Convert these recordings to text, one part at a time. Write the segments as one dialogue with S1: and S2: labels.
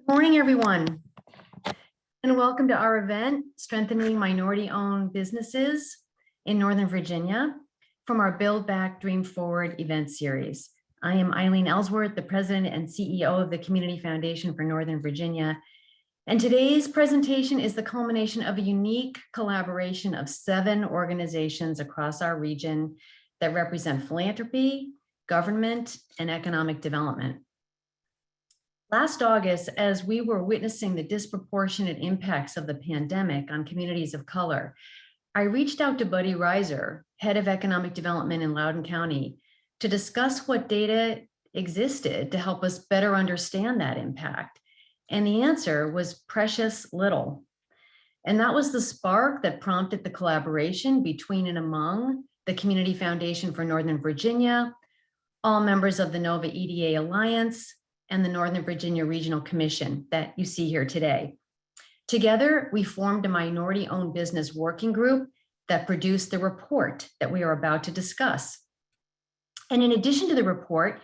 S1: Morning, everyone, and welcome to our event, Strengthening Minority-Owned Businesses in Northern Virginia, from our Build Back, Dream Forward event series. I am Eileen Ellsworth, the President and CEO of the Community Foundation for Northern Virginia, and today's presentation is the culmination of a unique collaboration of 7 organizations across our region that represent philanthropy, government, and economic development. Last August, as we were witnessing the disproportionate impacts of the pandemic on communities of color, I reached out to Buddy Reiser, head of economic development in Loudoun County, to discuss what data existed to help us better understand that impact. And the answer was precious little. And that was the spark that prompted the collaboration between and among the Community Foundation for Northern Virginia, all members of the NOVA EDA Alliance, and the Northern Virginia Regional Commission that you see here today. Together, we formed a minority-owned business working group that produced the report that we are about to discuss. And in addition to the report,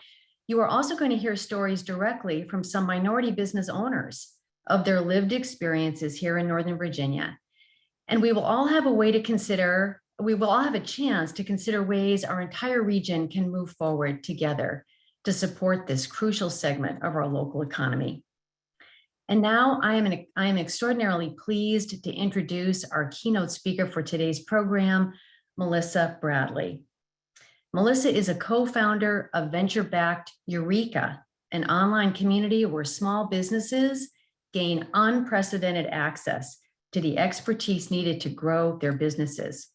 S1: you are also going to hear stories directly from some minority business owners of their lived experiences here in Northern Virginia. And we will all have a chance to consider ways our entire region can move forward together to support this crucial segment of our local economy. And now I am extraordinarily pleased to introduce our keynote speaker for today's program, Melissa Bradley. Melissa is a co-founder of venture-backed Ureeka, an online community where small businesses gain unprecedented access to the expertise needed to grow their businesses.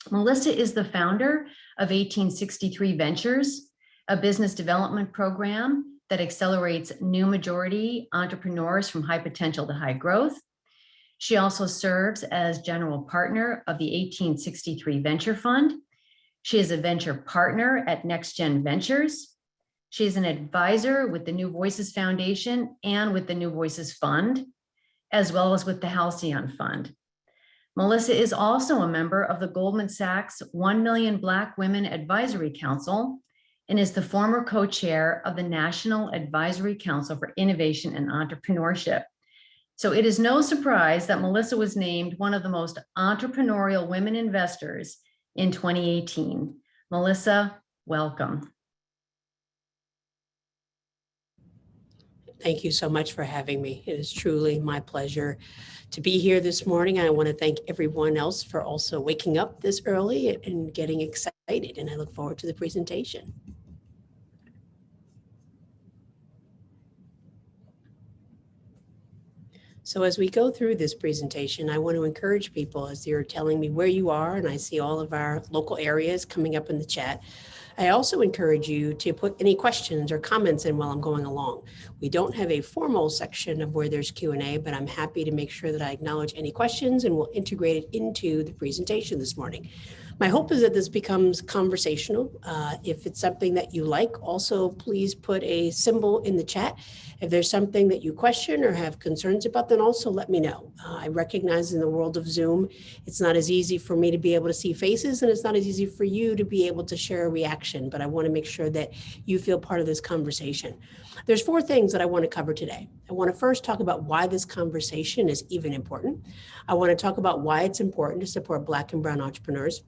S1: Melissa is the founder of 1863 Ventures, a business development program that accelerates new majority entrepreneurs from high potential to high growth. She also serves as general partner of the 1863 Venture Fund. She is a venture partner at NextGen Ventures. She is an advisor with the New Voices Foundation and with the New Voices Fund, as well as with the Halcyon Fund. Melissa is also a member of the Goldman Sachs 1 Million Black Women Advisory Council, and is the former co-chair of the National Advisory Council for Innovation and Entrepreneurship. So it is no surprise that Melissa was named one of the most entrepreneurial women investors in 2018. Melissa, welcome.
S2: Thank you so much for having me. It is truly my pleasure to be here this morning. I want to thank everyone else for also waking up this early and getting excited, and I look forward to the presentation. So as we go through this presentation, I want to encourage people as you're telling me where you are, and I see all of our local areas coming up in the chat. I also encourage you to put any questions or comments in while I'm going along. We don't have a formal section of where there's Q&A, but I'm happy to make sure that I acknowledge any questions and we'll integrate it into the presentation this morning. My hope is that this becomes conversational. If it's something that you like, also please put a symbol in the chat. If there's something that you question or have concerns about, then also let me know. I recognize in the world of Zoom, it's not as easy for me to be able to see faces, and it's not as easy for you to be able to share a reaction, but I want to make sure that you feel part of this conversation. There's 4 things that I want to cover today. I want to first talk about why this conversation is even important. I want to talk about why it's important to support Black and brown entrepreneurs.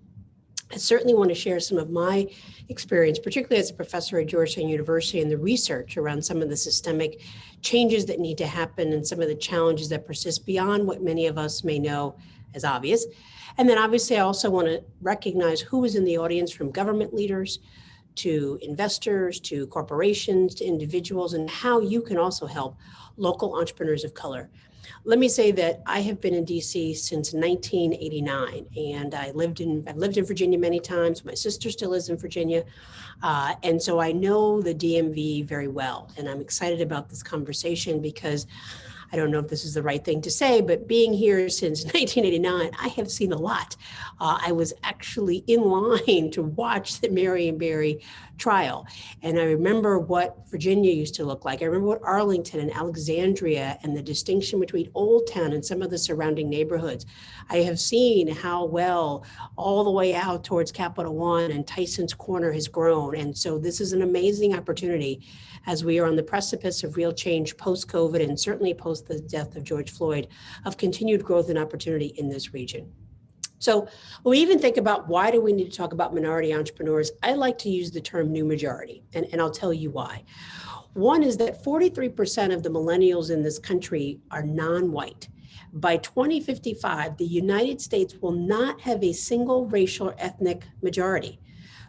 S2: I certainly want to share some of my experience, particularly as a professor at Georgetown University, and the research around some of the systemic changes that need to happen and some of the challenges that persist beyond what many of us may know as obvious. And then obviously I also want to recognize who is in the audience, from government leaders to investors, to corporations, to individuals, and how you can also help local entrepreneurs of color. Let me say that I have been in DC since 1989, and I've lived in Virginia many times. My sister still lives in Virginia. And so I know the DMV very well, and I'm excited about this conversation because I don't know if this is the right thing to say, but being here since 1989, I have seen a lot. I was actually in line to watch the Marion Barry trial. And I remember what Virginia used to look like. I remember what Arlington and Alexandria and the distinction between Old Town and some of the surrounding neighborhoods. I have seen how well all the way out towards Capital One and Tyson's Corner has grown. And so this is an amazing opportunity as we are on the precipice of real change post-COVID and certainly post the death of George Floyd, of continued growth and opportunity in this region. So when we even think about why do we need to talk about minority entrepreneurs, I like to use the term new majority, and I'll tell you why. One is that 43% of the millennials in this country are non-white. By 2055, the United States will not have a single racial or ethnic majority.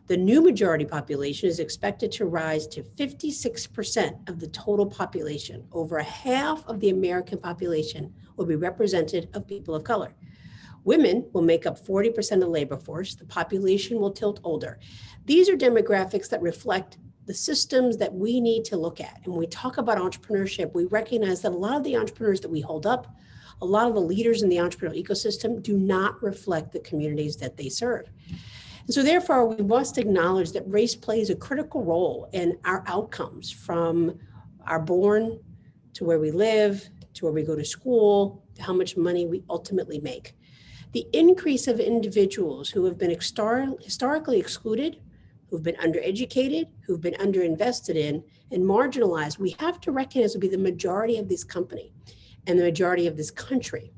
S2: The new majority population is expected to rise to 56% of the total population. Over half of the American population will be represented of people of color. Women will make up 40% of the labor force. The population will tilt older. These are demographics that reflect the systems that we need to look at. And when we talk about entrepreneurship, we recognize that a lot of the entrepreneurs that we hold up, a lot of the leaders in the entrepreneurial ecosystem do not reflect the communities that they serve. And so therefore, we must acknowledge that race plays a critical role in our outcomes, from our born to where we live, to where we go to school, to how much money we ultimately make. The increase of individuals who have been historically excluded, who've been undereducated, who've been underinvested in, and marginalized, we have to recognize will be the majority of this company and the majority of this country.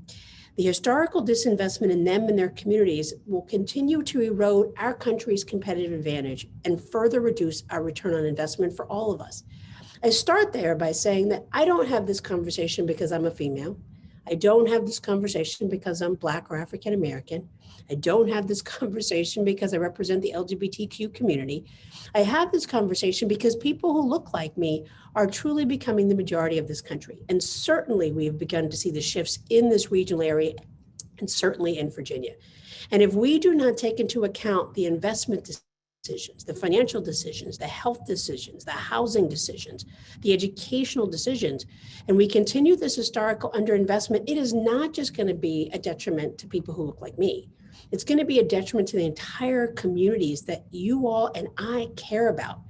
S2: The historical disinvestment in them and their communities will continue to erode our country's competitive advantage and further reduce our return on investment for all of us. I start there by saying that I don't have this conversation because I'm a female. I don't have this conversation because I'm Black or African American. I don't have this conversation because I represent the LGBTQ community. I have this conversation because people who look like me are truly becoming the majority of this country. And certainly we've begun to see the shifts in this regional area and certainly in Virginia. And if we do not take into account the investment decisions, the financial decisions, the health decisions, the housing decisions, the educational decisions, and we continue this historical underinvestment, it is not just going to be a detriment to people who look like me. It's going to be a detriment to the entire communities that you all and I care about,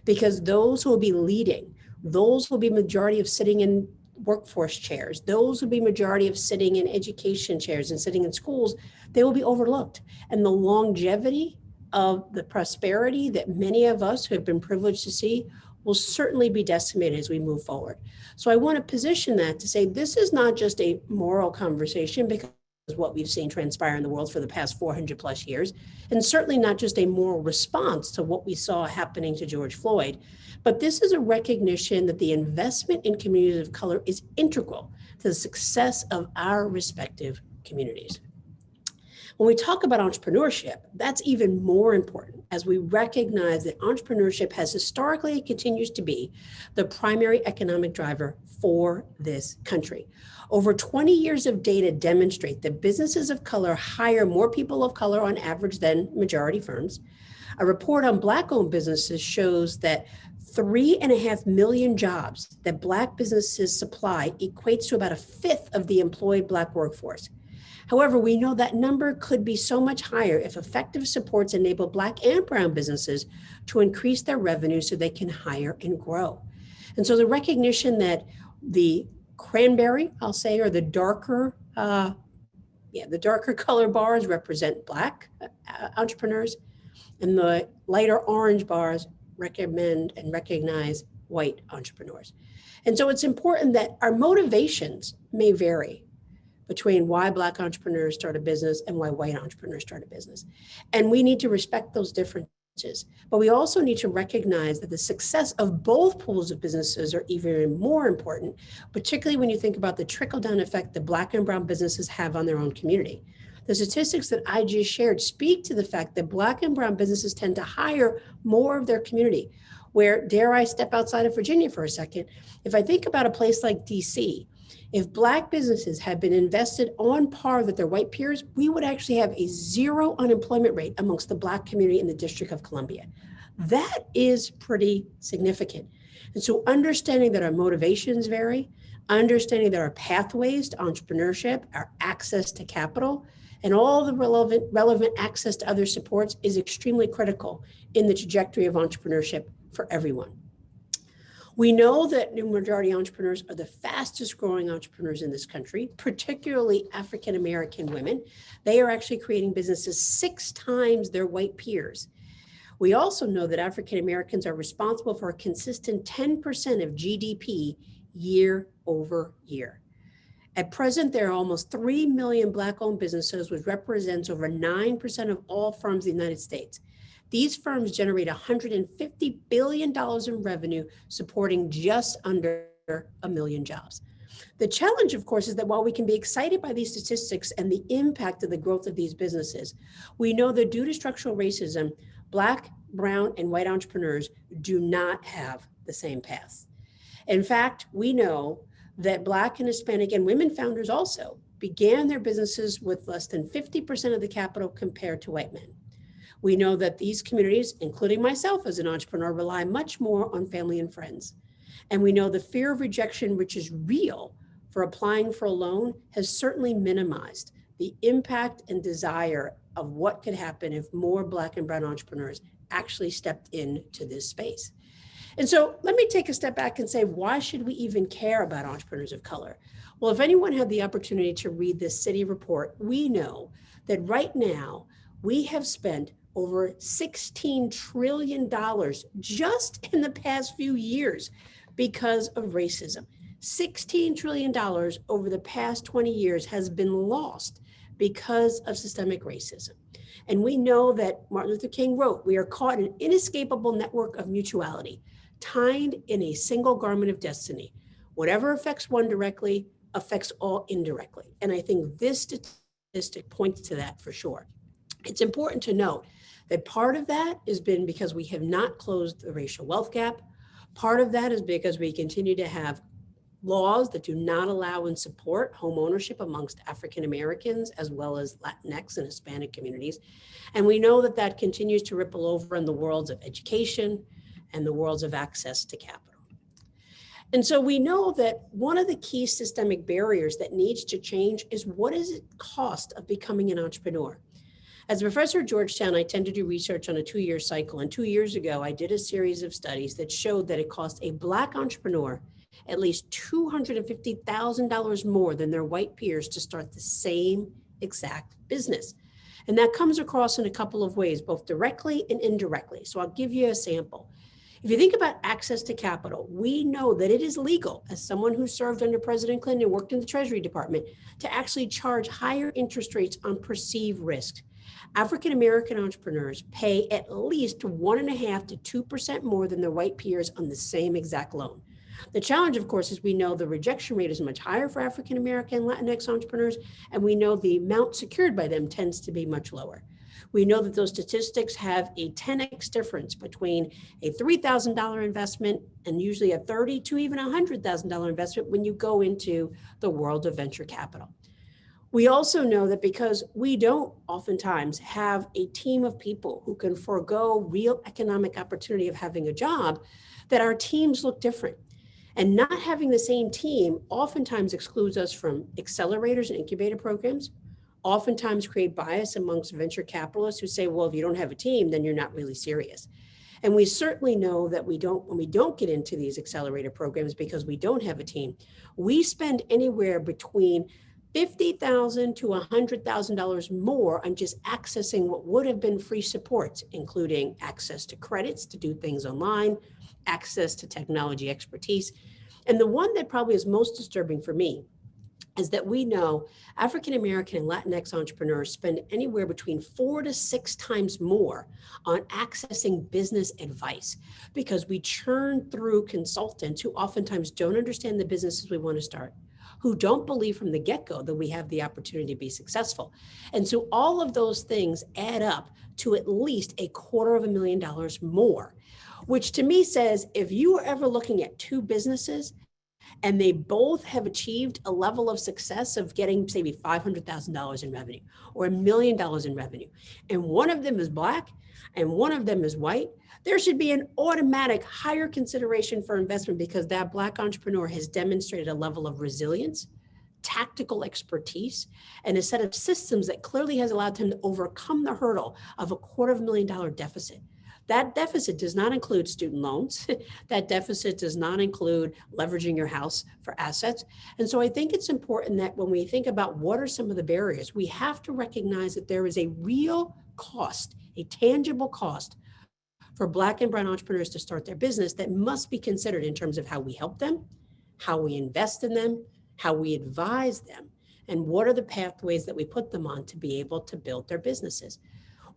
S2: because those who will be leading, those will be majority of sitting in workforce chairs, those will be majority of sitting in education chairs and sitting in schools, they will be overlooked. And the longevity of the prosperity that many of us who have been privileged to see will certainly be decimated as we move forward. So I want to position that to say this is not just a moral conversation, because what we've seen transpire in the world for the past 400 plus years, and certainly not just a moral response to what we saw happening to George Floyd, but this is a recognition that the investment in communities of color is integral to the success of our respective communities. When we talk about entrepreneurship, that's even more important, as we recognize that entrepreneurship has historically and continues to be the primary economic driver for this country. Over 20 years of data demonstrate that businesses of color hire more people of color on average than majority firms. A report on Black-owned businesses shows that 3.5 million jobs that Black businesses supply equates to about a fifth of the employed Black workforce. However, we know that number could be so much higher if effective supports enable Black and brown businesses to increase their revenue so they can hire and grow. And so the recognition that the cranberry, I'll say, or the darker color bars represent Black entrepreneurs, and the lighter orange bars recommend and recognize white entrepreneurs. And so it's important that our motivations may vary between why Black entrepreneurs start a business and why white entrepreneurs start a business. And we need to respect those differences. But we also need to recognize that the success of both pools of businesses are even more important, particularly when you think about the trickle-down effect that Black and brown businesses have on their own community. The statistics that I just shared speak to the fact that Black and brown businesses tend to hire more of their community, where, dare I step outside of Virginia for a second, if I think about a place like DC, if Black businesses had been invested on par with their white peers, we would actually have a 0 unemployment rate amongst the Black community in the District of Columbia. That is pretty significant. And so understanding that our motivations vary, understanding that our pathways to entrepreneurship, our access to capital, and all the relevant access to other supports is extremely critical in the trajectory of entrepreneurship for everyone. We know that new majority entrepreneurs are the fastest growing entrepreneurs in this country, particularly African-American women. They are actually creating businesses 6 times their white peers. We also know that African-Americans are responsible for a consistent 10% of GDP year over year. At present, there are almost 3 million Black-owned businesses, which represents over 9% of all firms in the United States. These firms generate $150 billion in revenue, supporting just under 1 million jobs. The challenge, of course, is that while we can be excited by these statistics and the impact of the growth of these businesses, we know that due to structural racism, Black, brown, and white entrepreneurs do not have the same paths. In fact, we know that Black and Hispanic and women founders also began their businesses with less than 50% of the capital compared to white men. We know that these communities, including myself as an entrepreneur, rely much more on family and friends. And we know the fear of rejection, which is real for applying for a loan, has certainly minimized the impact and desire of what could happen if more Black and brown entrepreneurs actually stepped into this space. And so let me take a step back and say, why should we even care about entrepreneurs of color? Well, if anyone had the opportunity to read this city report, we know that right now we have spent over $16 trillion just in the past few years because of racism. $16 trillion over the past 20 years has been lost because of systemic racism. And we know that Martin Luther King wrote, "We are caught in an inescapable network of mutuality, tied in a single garment of destiny. Whatever affects one directly affects all indirectly." And I think this statistic points to that for sure. It's important to note that part of that has been because we have not closed the racial wealth gap. Part of that is because we continue to have laws that do not allow and support home ownership amongst African Americans, as well as Latinx and Hispanic communities. And we know that that continues to ripple over in the worlds of education and the worlds of access to capital. And so we know that one of the key systemic barriers that needs to change is, what is it cost of becoming an entrepreneur? As a professor at Georgetown, I tend to do research on a 2-year cycle. And 2 years ago, I did a series of studies that showed that it cost a Black entrepreneur at least $250,000 more than their white peers to start the same exact business. And that comes across in a couple of ways, both directly and indirectly. So I'll give you a sample. If you think about access to capital, we know that it is legal, as someone who served under President Clinton and worked in the Treasury Department, to actually charge higher interest rates on perceived risk. African-American entrepreneurs pay at least 1.5% to 2% more than their white peers on the same exact loan. The challenge, of course, is we know the rejection rate is much higher for African-American Latinx entrepreneurs, and we know the amount secured by them tends to be much lower. We know that those statistics have a 10x difference between a $3,000 investment and usually a $30,000 to even $100,000 investment when you go into the world of venture capital. We also know that because we don't oftentimes have a team of people who can forego real economic opportunity of having a job, that our teams look different. And not having the same team oftentimes excludes us from accelerators and incubator programs, oftentimes create bias amongst venture capitalists who say, well, if you don't have a team, then you're not really serious. And we certainly know that when we don't get into these accelerator programs because we don't have a team, we spend anywhere between $50,000 to $100,000 more on just accessing what would have been free supports, including access to credits to do things online, access to technology expertise. And the one that probably is most disturbing for me is that we know African-American and Latinx entrepreneurs spend anywhere between 4 to 6 times more on accessing business advice, because we churn through consultants who oftentimes don't understand the businesses we want to start, who don't believe from the get-go that we have the opportunity to be successful. And so all of those things add up to at least $250,000 more, which to me says, if you are ever looking at 2 businesses and they both have achieved a level of success of getting, say, $500,000 in revenue or $1 million in revenue, and one of them is Black and one of them is white, there should be an automatic higher consideration for investment because that Black entrepreneur has demonstrated a level of resilience, tactical expertise, and a set of systems that clearly has allowed him to overcome the hurdle of a $250,000 deficit. That deficit does not include student loans. That deficit does not include leveraging your house for assets. And so I think it's important that when we think about what are some of the barriers, we have to recognize that there is a real cost, a tangible cost for Black and brown entrepreneurs to start their business that must be considered in terms of how we help them, how we invest in them, how we advise them, and what are the pathways that we put them on to be able to build their businesses.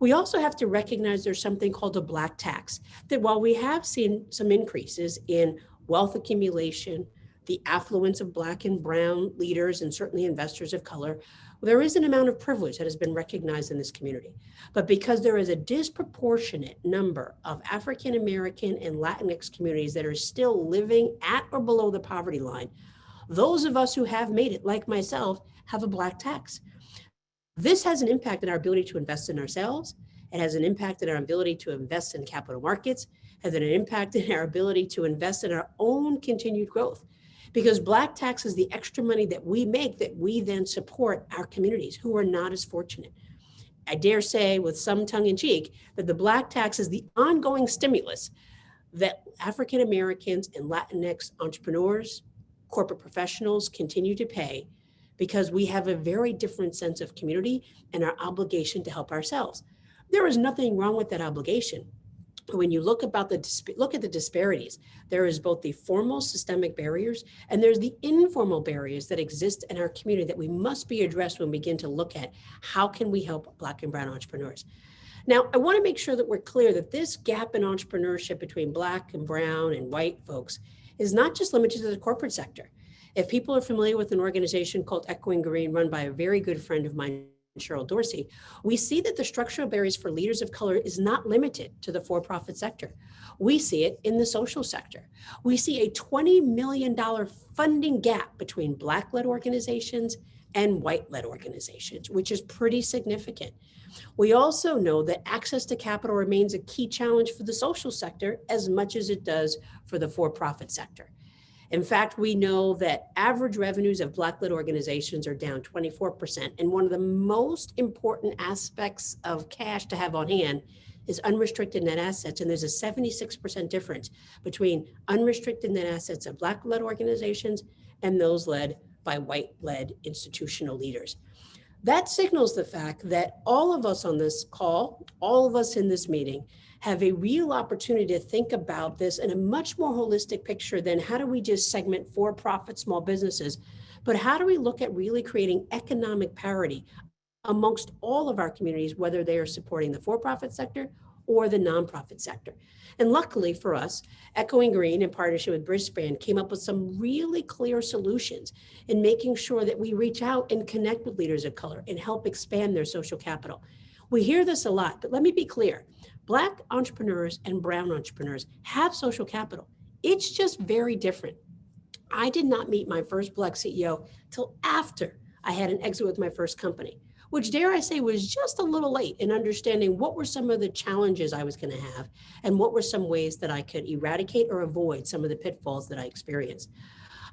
S2: We also have to recognize there's something called a Black tax, that while we have seen some increases in wealth accumulation, the affluence of Black and brown leaders, and certainly investors of color, there is an amount of privilege that has been recognized in this community. But because there is a disproportionate number of African American and Latinx communities that are still living at or below the poverty line, those of us who have made it, like myself, have a Black tax. This has an impact on our ability to invest in ourselves. It has an impact on our ability to invest in capital markets, has an impact in our ability to invest in our own continued growth. Because Black tax is the extra money that we make that we then support our communities who are not as fortunate. I dare say with some tongue in cheek that the Black tax is the ongoing stimulus that African Americans and Latinx entrepreneurs, corporate professionals continue to pay because we have a very different sense of community and our obligation to help ourselves. There is nothing wrong with that obligation. When you look at the disparities, there is both the formal systemic barriers and there's the informal barriers that exist in our community that we must be addressed when we begin to look at how can we help Black and brown entrepreneurs. Now, I want to make sure that we're clear that this gap in entrepreneurship between Black and brown and white folks is not just limited to the corporate sector. If people are familiar with an organization called Echoing Green run by a very good friend of mine, Cheryl Dorsey, we see that the structural barriers for leaders of color is not limited to the for-profit sector. We see it in the social sector. We see a $20 million funding gap between Black-led organizations and white-led organizations, which is pretty significant. We also know that access to capital remains a key challenge for the social sector as much as it does for the for-profit sector. In fact, we know that average revenues of Black-led organizations are down 24%. And one of the most important aspects of cash to have on hand is unrestricted net assets. And there's a 76% difference between unrestricted net assets of Black-led organizations and those led by white-led institutional leaders. That signals the fact that all of us on this call, all of us in this meeting, have a real opportunity to think about this in a much more holistic picture than how do we just segment for-profit small businesses, but how do we look at really creating economic parity amongst all of our communities, whether they are supporting the for-profit sector or the nonprofit sector. And luckily for us, Echoing Green in partnership with Bridgespan came up with some really clear solutions in making sure that we reach out and connect with leaders of color and help expand their social capital. We hear this a lot, but let me be clear. Black entrepreneurs and brown entrepreneurs have social capital. It's just very different. I did not meet my first Black CEO till after I had an exit with my first company, which dare I say was just a little late in understanding what were some of the challenges I was going to have and what were some ways that I could eradicate or avoid some of the pitfalls that I experienced.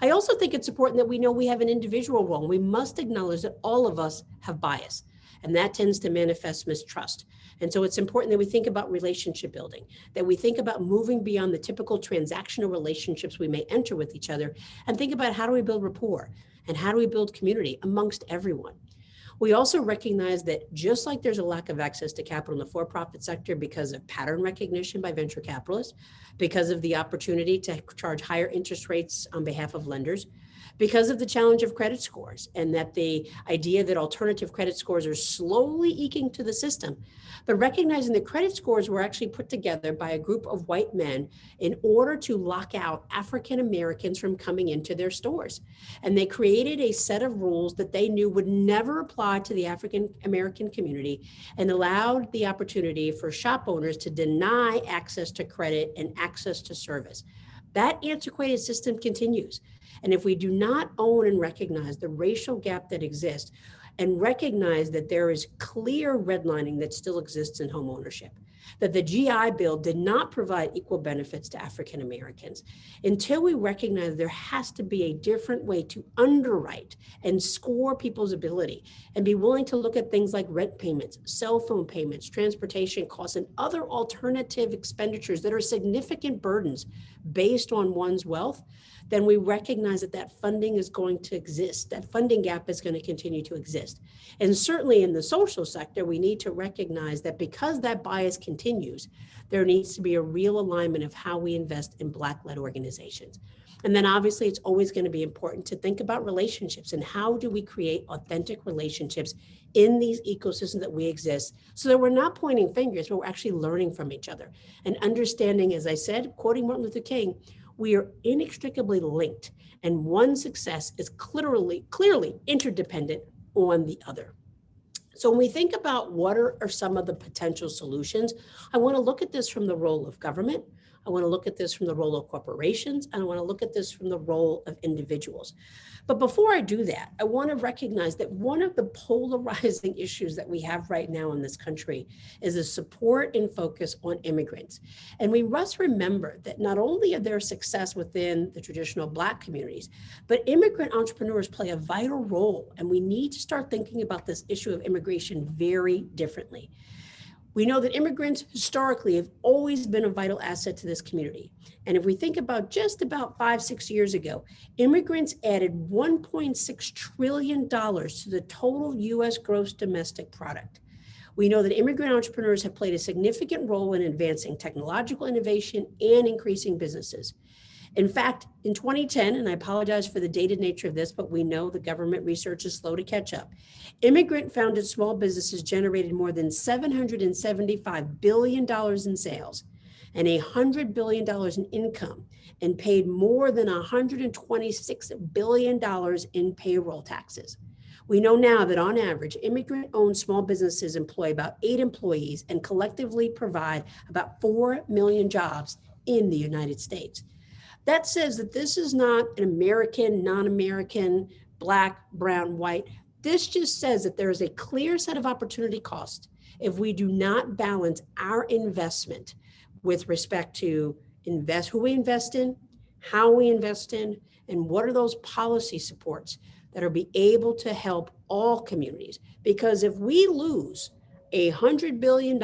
S2: I also think it's important that we know we have an individual role. We must acknowledge that all of us have bias, and that tends to manifest mistrust. And so it's important that we think about relationship building, that we think about moving beyond the typical transactional relationships we may enter with each other and think about how do we build rapport and how do we build community amongst everyone. We also recognize that just like there's a lack of access to capital in the for-profit sector because of pattern recognition by venture capitalists, because of the opportunity to charge higher interest rates on behalf of lenders, because of the challenge of credit scores and that the idea that alternative credit scores are slowly eking to the system, but recognizing that credit scores were actually put together by a group of white men in order to lock out African Americans from coming into their stores. And they created a set of rules that they knew would never apply to the African American community and allowed the opportunity for shop owners to deny access to credit and access to service. That antiquated system continues. And if we do not own and recognize the racial gap that exists and recognize that there is clear redlining that still exists in home ownership, that the GI Bill did not provide equal benefits to African Americans, until we recognize there has to be a different way to underwrite and score people's ability and be willing to look at things like rent payments, cell phone payments, transportation costs, and other alternative expenditures that are significant burdens based on one's wealth, then we recognize that that funding is going to exist. That funding gap is going to continue to exist. And certainly in the social sector, we need to recognize that because that bias continues, there needs to be a real alignment of how we invest in Black-led organizations. And then obviously it's always going to be important to think about relationships and how do we create authentic relationships in these ecosystems that we exist so that we're not pointing fingers, but we're actually learning from each other and understanding, as I said, quoting Martin Luther King, we are inextricably linked and one success is clearly interdependent on the other. So when we think about what are some of the potential solutions, I want to look at this from the role of government. I want to look at this from the role of corporations, and I want to look at this from the role of individuals. But before I do that, I want to recognize that one of the polarizing issues that we have right now in this country is the support and focus on immigrants. And we must remember that not only are there success within the traditional Black communities, but immigrant entrepreneurs play a vital role. And we need to start thinking about this issue of immigration very differently. We know that immigrants historically have always been a vital asset to this community. And if we think about just about 5-6 years ago, immigrants added $1.6 trillion to the total US gross domestic product. We know that immigrant entrepreneurs have played a significant role in advancing technological innovation and increasing businesses. In fact, in 2010, and I apologize for the dated nature of this, but we know the government research is slow to catch up. Immigrant-founded small businesses generated more than $775 billion in sales and $100 billion in income and paid more than $126 billion in payroll taxes. We know now that on average, immigrant-owned small businesses employ about 8 employees and collectively provide about 4 million jobs in the United States. That says that this is not an American, non-American, Black, brown, white. This just says that there is a clear set of opportunity costs if we do not balance our investment with respect to who we invest in, how we invest in, and what are those policy supports that are be able to help all communities. Because if we lose $100 billion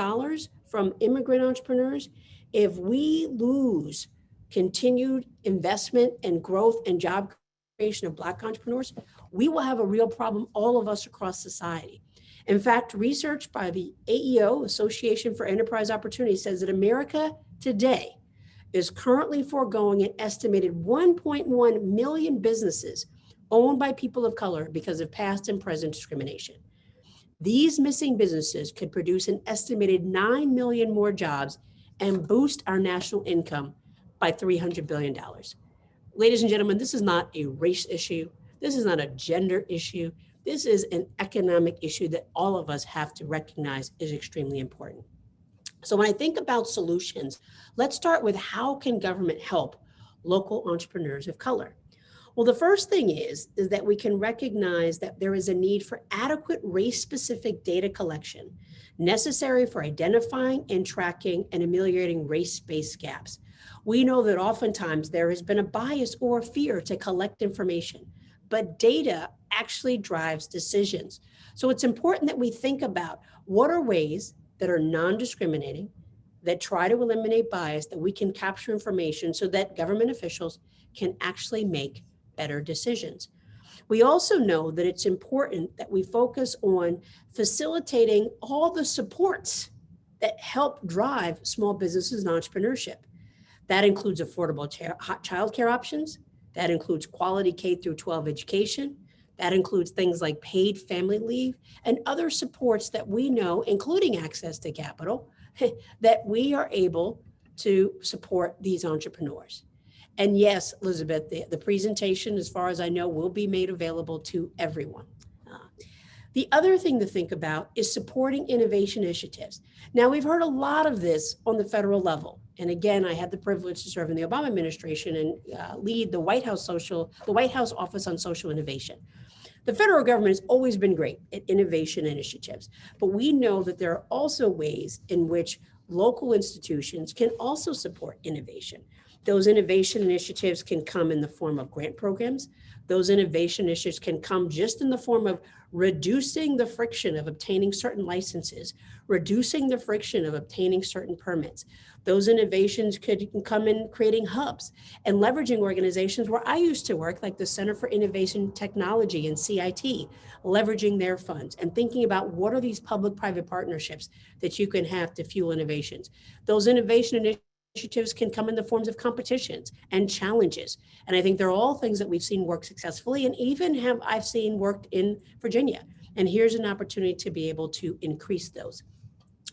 S2: from immigrant entrepreneurs, if we lose continued investment and growth and job creation of Black entrepreneurs, we will have a real problem, all of us across society. In fact, research by the AEO, Association for Enterprise Opportunity, says that America today is currently foregoing an estimated 1.1 million businesses owned by people of color because of past and present discrimination. These missing businesses could produce an estimated 9 million more jobs and boost our national income by $300 billion. Ladies and gentlemen, this is not a race issue. This is not a gender issue. This is an economic issue that all of us have to recognize is extremely important. So when I think about solutions, let's start with how can government help local entrepreneurs of color? Well, the first thing is that we can recognize that there is a need for adequate race-specific data collection necessary for identifying and tracking and ameliorating race-based gaps. We know that oftentimes there has been a bias or a fear to collect information, but data actually drives decisions. So it's important that we think about what are ways that are non-discriminating, that try to eliminate bias, that we can capture information so that government officials can actually make better decisions. We also know that it's important that we focus on facilitating all the supports that help drive small businesses and entrepreneurship. That includes affordable childcare options. That includes quality K-12 education. That includes things like paid family leave and other supports that we know, including access to capital, that we are able to support these entrepreneurs. And yes, Elizabeth, the presentation, as far as I know, will be made available to everyone. The other thing to think about is supporting innovation initiatives. Now, we've heard a lot of this on the federal level. And again, I had the privilege to serve in the Obama administration and lead the White House Office on Social Innovation. The federal government has always been great at innovation initiatives, but we know that there are also ways in which local institutions can also support innovation. Those innovation initiatives can come in the form of grant programs. Those innovation initiatives can come just in the form of reducing the friction of obtaining certain licenses, reducing the friction of obtaining certain permits. Those innovations could come in creating hubs and leveraging organizations where I used to work, like the Center for Innovation Technology and CIT, leveraging their funds and thinking about what are these public-private partnerships that you can have to fuel innovations. Those innovation initiatives can come in the forms of competitions and challenges. And I think they're all things that we've seen work successfully and even I've seen worked in Virginia. And here's an opportunity to be able to increase those.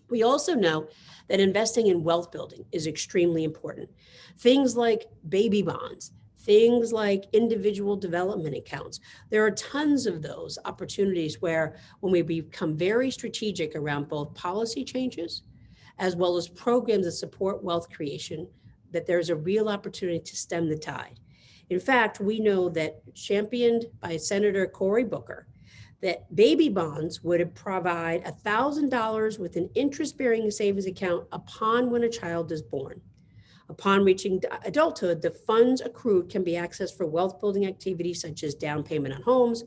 S2: We also know that investing in wealth building is extremely important. Things like baby bonds, things like individual development accounts. There are tons of those opportunities where when we become very strategic around both policy changes as well as programs that support wealth creation, that there's a real opportunity to stem the tide. In fact, we know that championed by Senator Cory Booker, that baby bonds would provide $1,000 with an interest-bearing savings account upon when a child is born. Upon reaching adulthood, the funds accrued can be accessed for wealth building activities such as down payment on homes,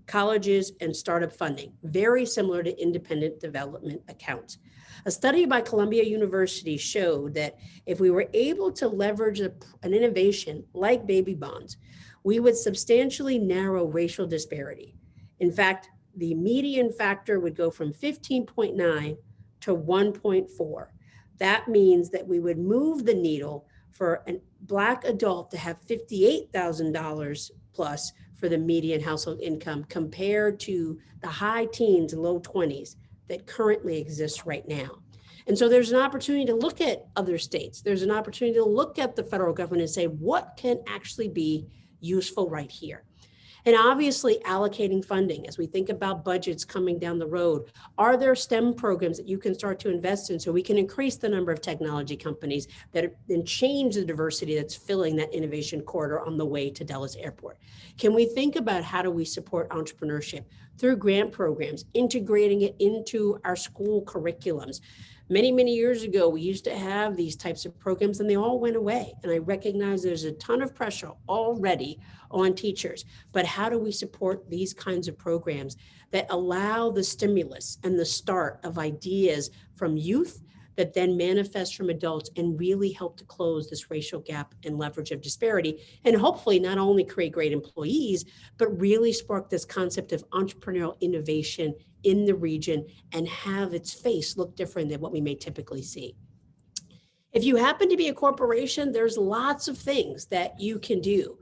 S2: colleges, and startup funding, very similar to independent development accounts. A study by Columbia University showed that if we were able to leverage an innovation like baby bonds, we would substantially narrow racial disparity. In fact, the median factor would go from 15.9 to 1.4. That means that we would move the needle for a Black adult to have $58,000 plus for the median household income compared to the high teens and low 20s that currently exists right now. And so there's an opportunity to look at other states. There's an opportunity to look at the federal government and say, what can actually be useful right here? And obviously allocating funding as we think about budgets coming down the road. Are there STEM programs that you can start to invest in so we can increase the number of technology companies that then change the diversity that's filling that innovation corridor on the way to Dulles Airport? Can we think about how do we support entrepreneurship through grant programs, integrating it into our school curriculums? Many years ago, we used to have these types of programs and they all went away. And I recognize there's a ton of pressure already on teachers, but how do we support these kinds of programs that allow the stimulus and the start of ideas from youth that then manifest from adults and really help to close this racial gap and leverage of disparity, and hopefully not only create great employees, but really spark this concept of entrepreneurial innovation in the region and have its face look different than what we may typically see. If you happen to be a corporation, there's lots of things that you can do.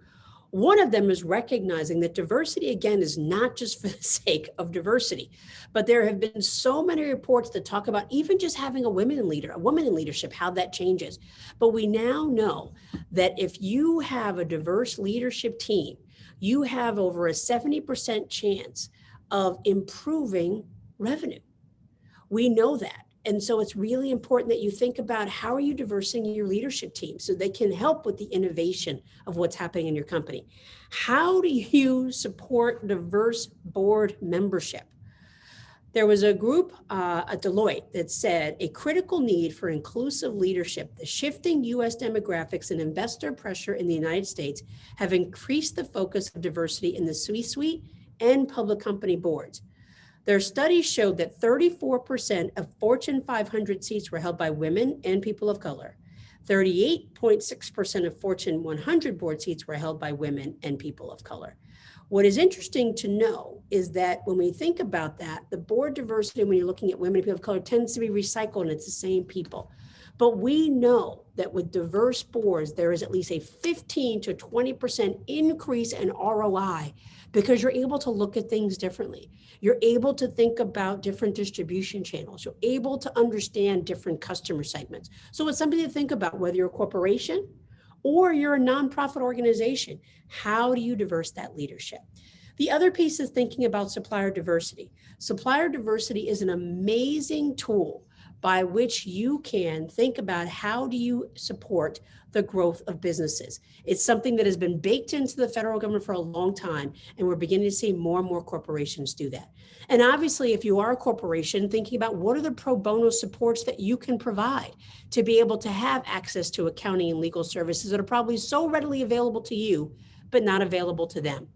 S2: One of them is recognizing that diversity, again, is not just for the sake of diversity, but there have been so many reports that talk about even just having a woman in leadership, how that changes. But we now know that if you have a diverse leadership team, you have over a 70% chance of improving revenue. We know that. And so it's really important that you think about how are you diversing your leadership team so they can help with the innovation of what's happening in your company. How do you support diverse board membership? There was a group at Deloitte that said a critical need for inclusive leadership, the shifting US demographics and investor pressure in the United States have increased the focus of diversity in the C-suite and public company boards. Their studies showed that 34% of Fortune 500 seats were held by women and people of color. 38.6% of Fortune 100 board seats were held by women and people of color. What is interesting to know is that when we think about that, the board diversity, when you're looking at women and people of color, tends to be recycled and it's the same people. But we know that with diverse boards, there is at least a 15 to 20% increase in ROI because you're able to look at things differently. You're able to think about different distribution channels. You're able to understand different customer segments. So it's something to think about, whether you're a corporation or you're a nonprofit organization. How do you diverse that leadership? The other piece is thinking about supplier diversity. Supplier diversity is an amazing tool by which you can think about how do you support the growth of businesses. It's something that has been baked into the federal government for a long time, and we're beginning to see more and more corporations do that. And obviously, if you are a corporation, thinking about what are the pro bono supports that you can provide to be able to have access to accounting and legal services that are probably so readily available to you, but not available to them.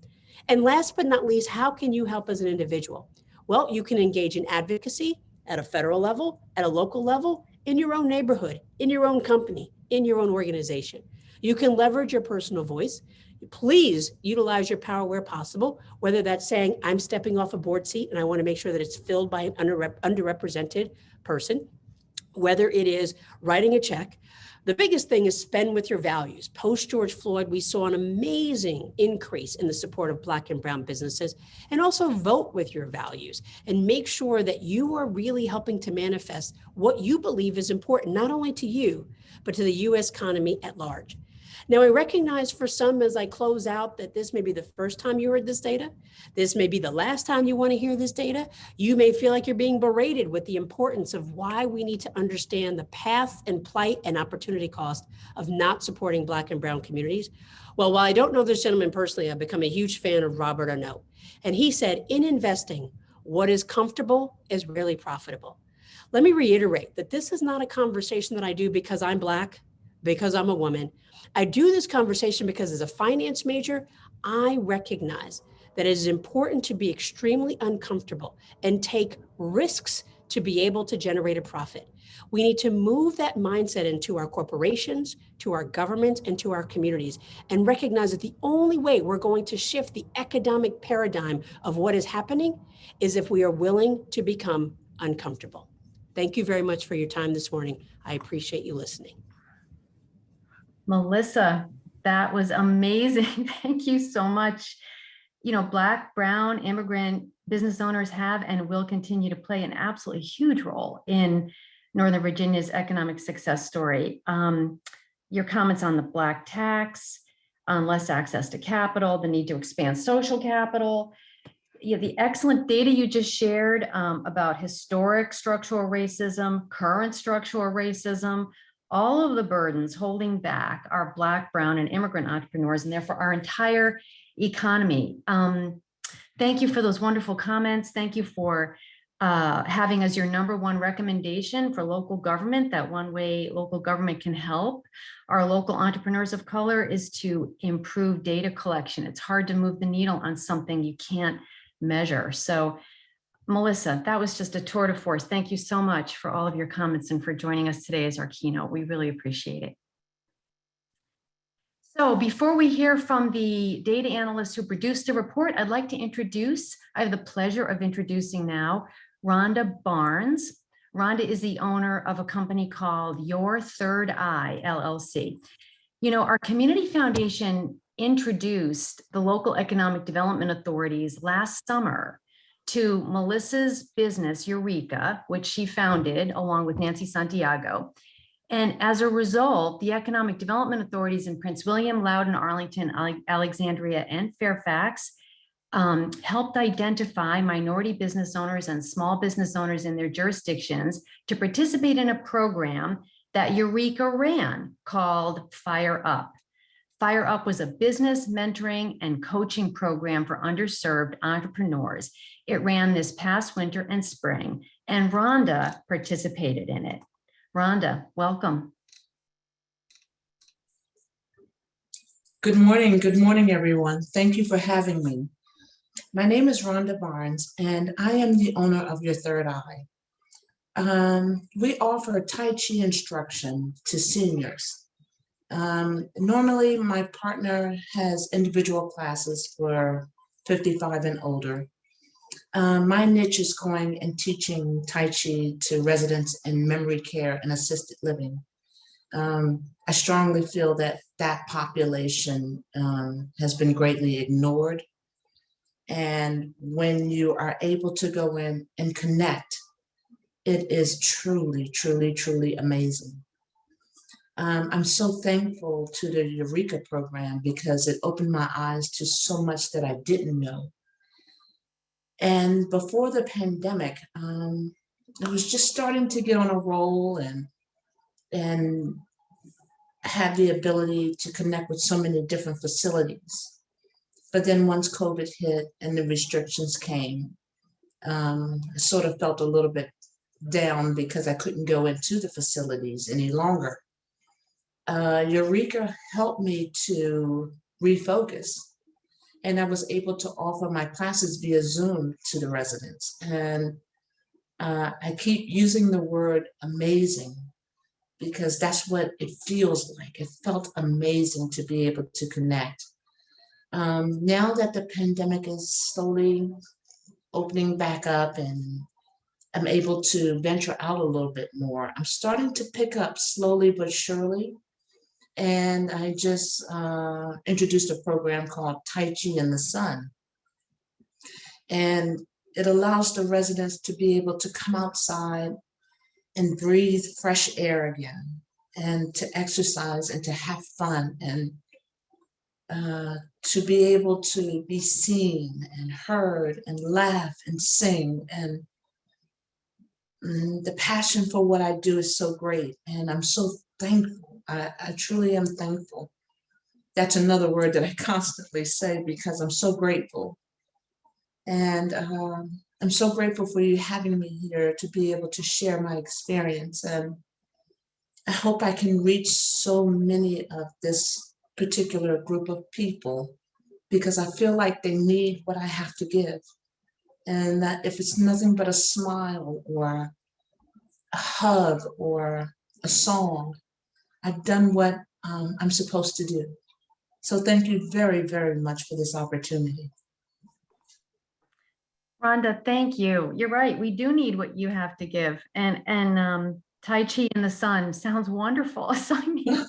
S2: And last but not least, how can you help as an individual? Well, you can engage in advocacy at a federal level, at a local level, in your own neighborhood, in your own company, in your own organization. You can leverage your personal voice. Please utilize your power where possible, whether that's saying, I'm stepping off a board seat and I want to make sure that it's filled by an underrepresented person, whether it is writing a check. The biggest thing is spend with your values. Post George Floyd, we saw an amazing increase in the support of Black and brown businesses, and also vote with your values and make sure that you are really helping to manifest what you believe is important, not only to you, but to the U.S. economy at large. Now, I recognize for some as I close out that this may be the first time you heard this data. This may be the last time you want to hear this data. You may feel like you're being berated with the importance of why we need to understand the path and plight and opportunity cost of not supporting Black and brown communities. Well, while I don't know this gentleman personally, I've become a huge fan of Robert Arnott. And he said, in investing, what is comfortable is rarely profitable. Let me reiterate that this is not a conversation that I do because I'm Black, because I'm a woman. I do this conversation because as a finance major, I recognize that it is important to be extremely uncomfortable and take risks to be able to generate a profit. We need to move that mindset into our corporations, to our governments, and to our communities, and recognize that the only way we're going to shift the economic paradigm of what is happening is if we are willing to become uncomfortable. Thank you very much for your time this morning. I appreciate you listening.
S1: Melissa, that was amazing. Thank you so much. You know, Black, brown, immigrant business owners have and will continue to play an absolutely huge role in Northern Virginia's economic success story. Your comments on the Black tax, on less access to capital, the need to expand social capital, the excellent data you just shared about historic structural racism, current structural racism, all of the burdens holding back our Black, brown, and immigrant entrepreneurs, and therefore our entire economy. Thank you for those wonderful comments. Thank you for having as your number one recommendation for local government, that one way local government can help our local entrepreneurs of color is to improve data collection. It's hard to move the needle on something you can't measure. So Melissa, that was just a tour de force. Thank you so much for all of your comments and for joining us today as our keynote. We really appreciate it. So before we hear from the data analyst who produced the report, I have the pleasure of introducing now Rhonda Barnes. Rhonda is the owner of a company called Your Third Eye, LLC. You know, our community foundation introduced the local economic development authorities last summer to Melissa's business, Ureeka, which she founded along with Nancy Santiago. And as a result, the economic development authorities in Prince William, Loudoun, Arlington, Alexandria, and Fairfax helped identify minority business owners and small business owners in their jurisdictions to participate in a program that Ureeka ran called Fire Up. Fire Up was a business mentoring and coaching program for underserved entrepreneurs. It ran this past winter and spring, and Rhonda participated in it. Rhonda, welcome.
S3: Good morning, everyone. Thank you for having me. My name is Rhonda Barnes, and I am the owner of Your Third Eye. We offer Tai Chi instruction to seniors. Normally, my partner has individual classes for 55 and older. My niche is going and teaching Tai Chi to residents in memory care and assisted living. I strongly feel that that population has been greatly ignored. And when you are able to go in and connect, it is truly, truly, truly amazing. I'm so thankful to the Ureeka program because it opened my eyes to so much that I didn't know. And before the pandemic, I was just starting to get on a roll and have the ability to connect with so many different facilities. But then once COVID hit and the restrictions came, I sort of felt a little bit down because I couldn't go into the facilities any longer. Ureeka helped me to refocus, and I was able to offer my classes via Zoom to the residents. And I keep using the word amazing because that's what it feels like. It felt amazing to be able to connect. Now that the pandemic is slowly opening back up and I'm able to venture out a little bit more, I'm starting to pick up slowly but surely. And I just introduced a program called Tai Chi in the Sun. And it allows the residents to be able to come outside and breathe fresh air again, and to exercise and to have fun, and to be able to be seen and heard and laugh and sing. And the passion for what I do is so great. And I'm so thankful. I truly am thankful. That's another word that I constantly say because I'm so grateful. And I'm so grateful for you having me here to be able to share my experience. And I hope I can reach so many of this particular group of people because I feel like they need what I have to give. And that if it's nothing but a smile or a hug or a song, I've done what I'm supposed to do. So thank you very, very much for this opportunity.
S1: Rhonda, thank you. You're right. We do need what you have to give. And Tai Chi in the sun sounds wonderful. So, I mean,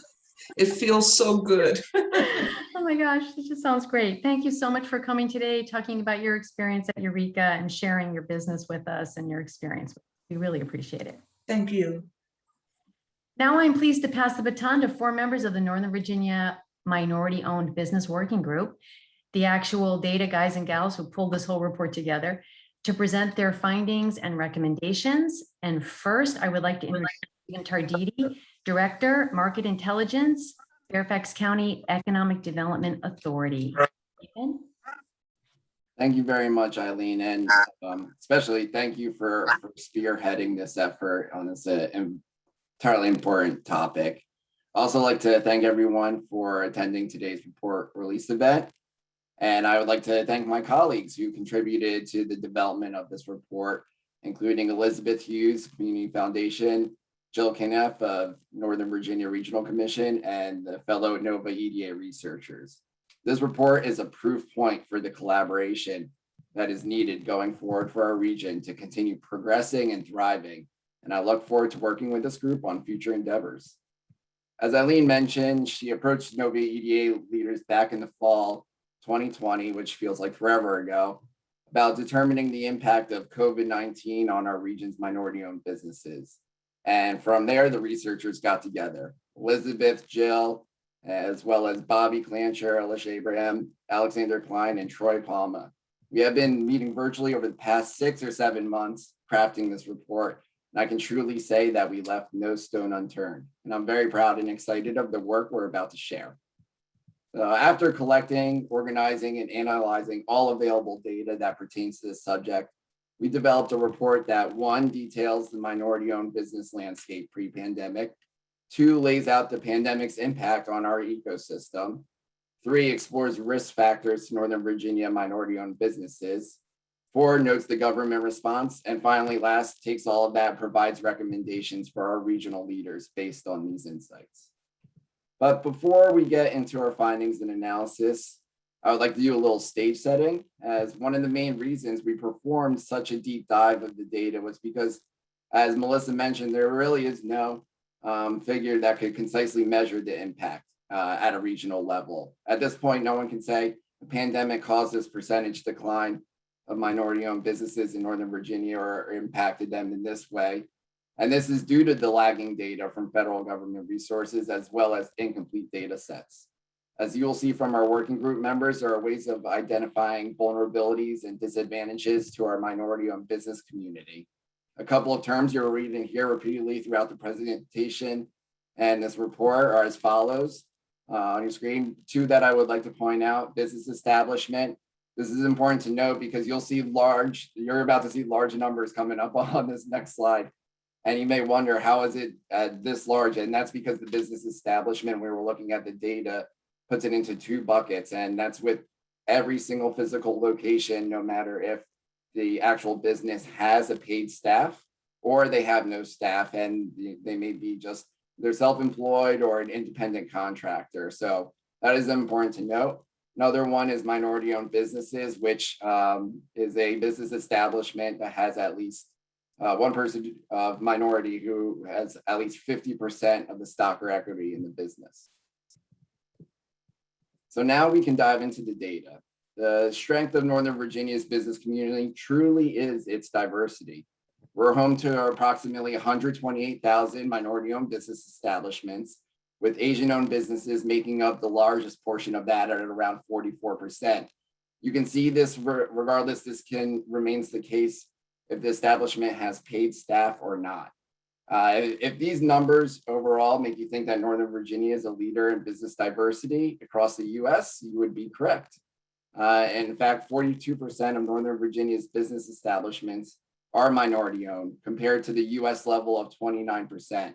S3: It feels so good.
S1: oh my gosh, this just sounds great. Thank you so much for coming today, talking about your experience at Ureeka and sharing your business with us and your experience. We really appreciate it.
S3: Thank you.
S1: Now I'm pleased to pass the baton to 4 members of the Northern Virginia Minority-Owned Business Working Group, the actual data guys and gals who pulled this whole report together, to present their findings and recommendations. And first, I would like to introduce Stephen Tarditi, Director, Market Intelligence, Fairfax County Economic Development Authority. Stephen?
S4: Thank you very much, Eileen, and especially thank you for spearheading this effort on this entirely important topic. I also like to thank everyone for attending today's report release event. And I would like to thank my colleagues who contributed to the development of this report, including Elizabeth Hughes, Community Foundation, Jill Kneff of Northern Virginia Regional Commission, and the fellow NOVA EDA researchers. This report is a proof point for the collaboration that is needed going forward for our region to continue progressing and thriving. And I look forward to working with this group on future endeavors. As Eileen mentioned, she approached NOVA EDA leaders back in the fall 2020, which feels like forever ago, about determining the impact of COVID-19 on our region's minority-owned businesses. And from there, the researchers got together. Elizabeth, Jill, as well as Bobby Clancher, Alicia Abraham, Alexander Klein, and Troy Palma. We have been meeting virtually over the past 6 or 7 months crafting this report, and I can truly say that we left no stone unturned. And I'm very proud and excited of the work we're about to share. After collecting, organizing, and analyzing all available data that pertains to this subject, we developed a report that 1, details the minority-owned business landscape pre-pandemic, 2, lays out the pandemic's impact on our ecosystem, 3, explores risk factors to Northern Virginia minority-owned businesses, 4, notes the government response, and finally, last, takes all of that, provides recommendations for our regional leaders based on these insights. But before we get into our findings and analysis, I would like to do a little stage setting, as one of the main reasons we performed such a deep dive of the data was because, as Melissa mentioned, there really is no figure that could concisely measure the impact at a regional level. At this point, no one can say the pandemic caused this percentage decline of minority-owned businesses in Northern Virginia or impacted them in this way. And this is due to the lagging data from federal government resources as well as incomplete data sets. As you'll see from our working group members, there are ways of identifying vulnerabilities and disadvantages to our minority-owned business community. A couple of terms you're reading here repeatedly throughout the presentation and this report are as follows. On your screen, two that I would like to point out: business establishment. This is important to note because you're about to see large numbers coming up on this next slide. And you may wonder, how is it this large? And that's because the business establishment, when we're looking at the data, puts it into two buckets. And that's with every single physical location, no matter if the actual business has a paid staff or they have no staff, and they may be just, they're self-employed or an independent contractor. So that is important to note. Another one is minority-owned businesses, which is a business establishment that has at least one person of minority who has at least 50% of the stock or equity in the business. So now we can dive into the data. The strength of Northern Virginia's business community truly is its diversity. We're home to approximately 128,000 minority-owned business establishments, with Asian-owned businesses making up the largest portion of that at around 44%. You can see this regardless, this remains the case if the establishment has paid staff or not. If these numbers overall make you think that Northern Virginia is a leader in business diversity across the US, you would be correct. In fact, 42% of Northern Virginia's business establishments are minority owned compared to the US level of 29%.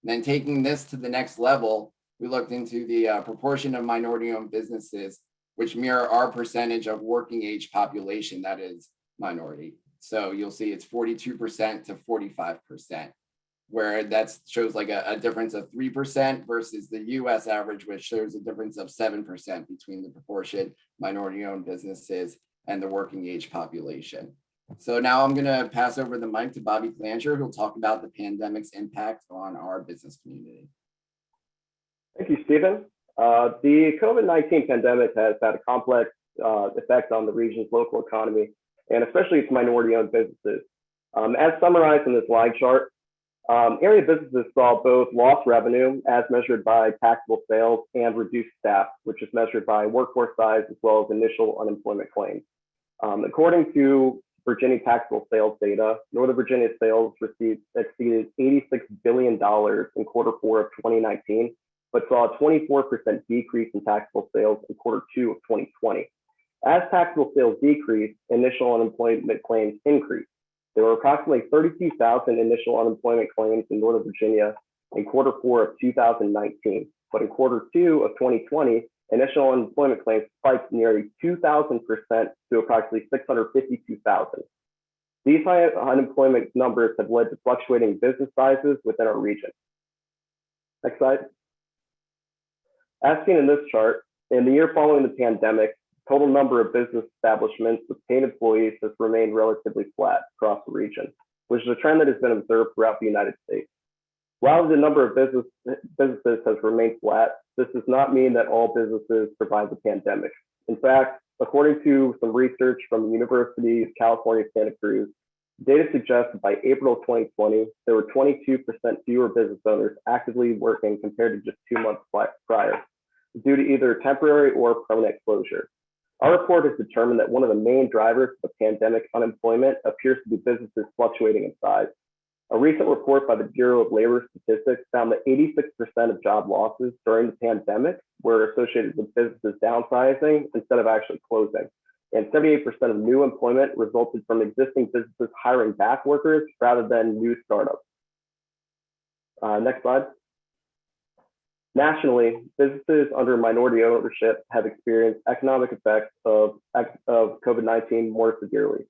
S4: And then taking this to the next level, we looked into the proportion of minority owned businesses, which mirror our percentage of working age population that is minority. So you'll see it's 42% to 45%, where that shows like a difference of 3% versus the US average, which shows a difference of 7% between the proportion minority-owned businesses and the working age population. So now I'm gonna pass over the mic to Bobby Clancher, who'll talk about the pandemic's impact on our business community.
S5: Thank you, Stephen. The COVID-19 pandemic has had a complex effect on the region's local economy, and especially its minority-owned businesses. As summarized in this line chart, area businesses saw both lost revenue as measured by taxable sales and reduced staff, which is measured by workforce size as well as initial unemployment claims. According to Virginia taxable sales data, Northern Virginia sales exceeded $86 billion in Q4 of 2019, but saw a 24% decrease in taxable sales in Q2 of 2020. As taxable sales decreased, initial unemployment claims increased. There were approximately 32,000 initial unemployment claims in Northern Virginia in Q4 of 2019, but in Q2 of 2020, initial unemployment claims spiked nearly 2,000% to approximately 652,000. These high unemployment numbers have led to fluctuating business sizes within our region. Next slide. As seen in this chart, in the year following the pandemic, total number of business establishments with paid employees has remained relatively flat across the region, which is a trend that has been observed throughout the United States. While the number of businesses has remained flat, this does not mean that all businesses survived the pandemic. In fact, according to some research from the University of California, Santa Cruz, data suggests that by April 2020, there were 22% fewer business owners actively working compared to just 2 months prior, due to either temporary or permanent closure. Our report has determined that one of the main drivers of pandemic unemployment appears to be businesses fluctuating in size. A recent report by the Bureau of Labor Statistics found that 86% of job losses during the pandemic were associated with businesses downsizing instead of actually closing. And 78% of new employment resulted from existing businesses hiring back workers rather than new startups. Next slide. Nationally, businesses under minority ownership have experienced economic effects of COVID-19 more severely.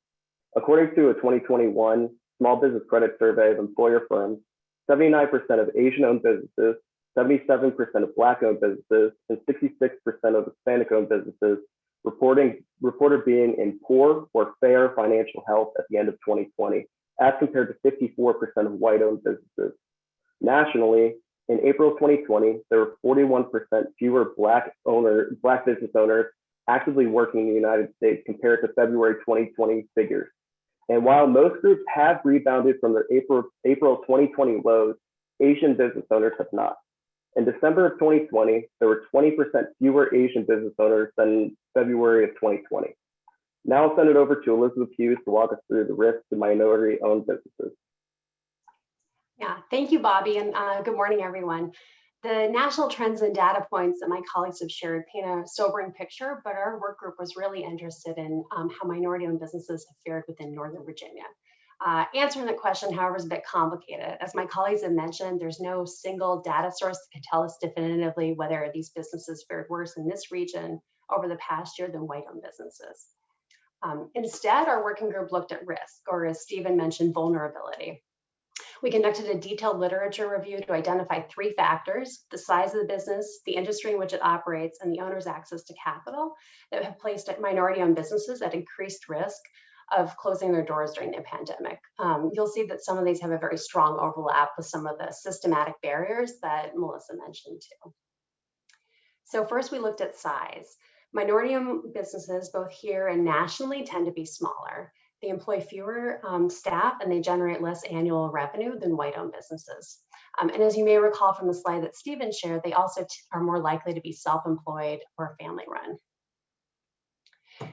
S5: According to a 2021 Small Business Credit Survey of employer firms, 79% of Asian-owned businesses, 77% of Black-owned businesses, and 66% of Hispanic-owned businesses reported being in poor or fair financial health at the end of 2020, as compared to 54% of white-owned businesses. Nationally, in April 2020, there were 41% fewer Black business owners actively working in the United States compared to February 2020 figures. And while most groups have rebounded from their April 2020 lows, Asian business owners have not. In December of 2020, there were 20% fewer Asian business owners than in February of 2020. Now I'll send it over to Elizabeth Hughes to walk us through the risks to minority-owned businesses.
S6: Yeah, thank you, Bobby, and good morning, everyone. The national trends and data points that my colleagues have shared paint a sobering picture, but our work group was really interested in how minority-owned businesses have fared within Northern Virginia. Answering the question, however, is a bit complicated. As my colleagues have mentioned, there's no single data source that can tell us definitively whether these businesses fared worse in this region over the past year than white-owned businesses. Instead, our working group looked at risk, or as Stephen mentioned, vulnerability. We conducted a detailed literature review to identify 3 factors: the size of the business, the industry in which it operates, and the owner's access to capital that have placed minority-owned businesses at increased risk of closing their doors during the pandemic. You'll see that some of these have a very strong overlap with some of the systematic barriers that Melissa mentioned too. So first we looked at size. Minority-owned businesses, both here and nationally, tend to be smaller. They employ fewer staff and they generate less annual revenue than white-owned businesses. And as you may recall from the slide that Stephen shared, they also are more likely to be self-employed or family-run.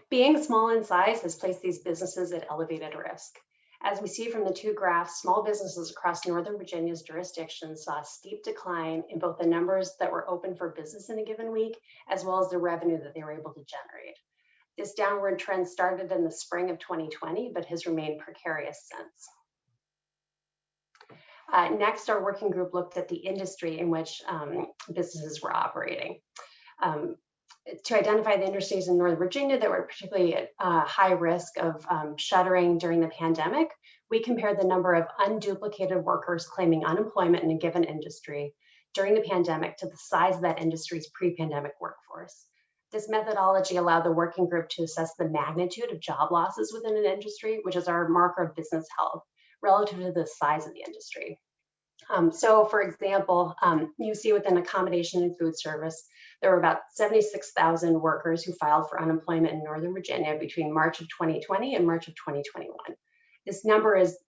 S6: Being small in size has placed these businesses at elevated risk. As we see from the 2 graphs, small businesses across Northern Virginia's jurisdictions saw a steep decline in both the numbers that were open for business in a given week, as well as the revenue that they were able to generate. This downward trend started in the spring of 2020, but has remained precarious since. Next, our working group looked at the industry in which businesses were operating. To identify the industries in Northern Virginia that were particularly at high risk of shuttering during the pandemic, we compared the number of unduplicated workers claiming unemployment in a given industry during the pandemic to the size of that industry's pre-pandemic workforce. This methodology allowed the working group to assess the magnitude of job losses within an industry, which is our marker of business health, relative to the size of the industry. So for example, you see within accommodation and food service, there were about 76,000 workers who filed for unemployment in Northern Virginia between March of 2020 and March of 2021. This number is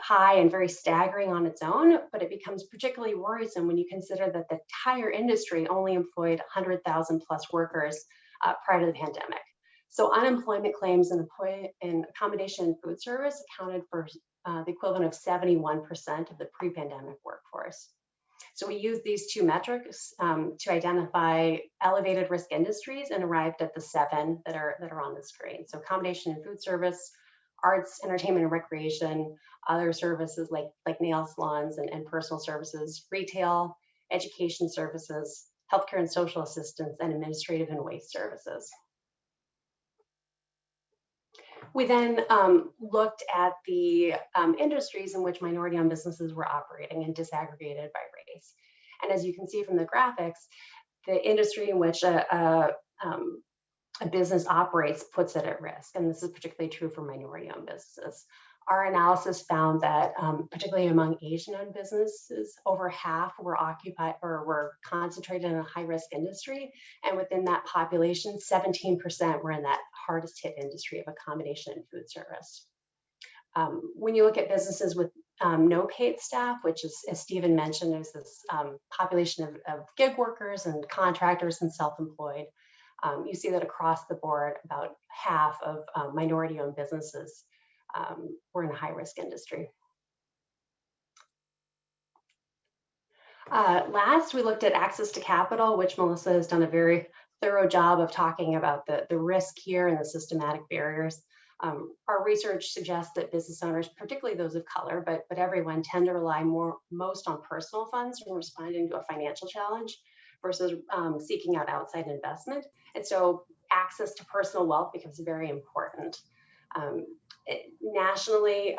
S6: high and very staggering on its own, but it becomes particularly worrisome when you consider that the entire industry only employed 100,000 plus workers prior to the pandemic. So unemployment claims in accommodation and food service accounted for the equivalent of 71% of the pre-pandemic workforce. So we used these 2 metrics to identify elevated risk industries and arrived at the 7 that are on the screen. So accommodation and food service, arts, entertainment and recreation, other services like nail salons and personal services, retail, education services, healthcare and social assistance, and administrative and waste services. We then looked at the industries in which minority-owned businesses were operating and disaggregated by race. And as you can see from the graphics, the industry in which a business operates puts it at risk. And this is particularly true for minority-owned businesses. Our analysis found that particularly among Asian-owned businesses, over half were occupied or were concentrated in a high-risk industry. And within that population, 17% were in that hardest hit industry of accommodation and food service. When you look at businesses with no paid staff, which is, as Stephen mentioned, there's this population of gig workers and contractors and self-employed. You see that across the board, about half of minority-owned businesses were in a high-risk industry. Last, we looked at access to capital, which Melissa has done a very thorough job of talking about the risk here and the systematic barriers. Our research suggests that business owners, particularly those of color, but everyone, tend to rely most on personal funds when responding to a financial challenge versus seeking out outside investment. And so access to personal wealth becomes very important. Nationally,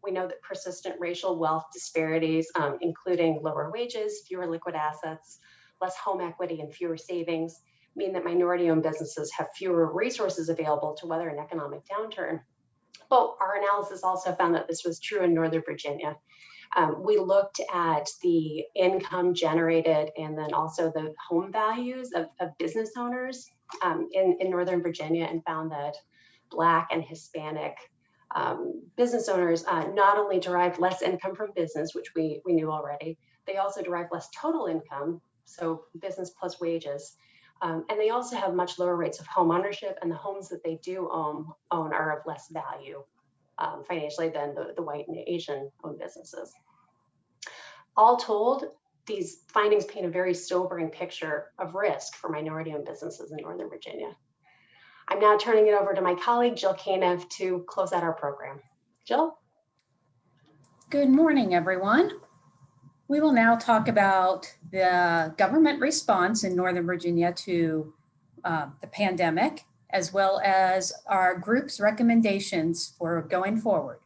S6: we know that persistent racial wealth disparities, including lower wages, fewer liquid assets, less home equity, and fewer savings, mean that minority-owned businesses have fewer resources available to weather an economic downturn. But our analysis also found that this was true in Northern Virginia. We looked at the income generated and then also the home values of business owners in Northern Virginia, and found that Black and Hispanic business owners not only derived less income from business, which we knew already, they also derived less total income, so business plus wages, And they also have much lower rates of home ownership, and the homes that they do own are of less value financially than the white and Asian owned businesses. All told, these findings paint a very sobering picture of risk for minority owned businesses in Northern Virginia. I'm now turning it over to my colleague, Jill Caniff, to close out our program. Jill?
S7: Good morning, everyone. We will now talk about the government response in Northern Virginia to the pandemic, as well as our group's recommendations for going forward.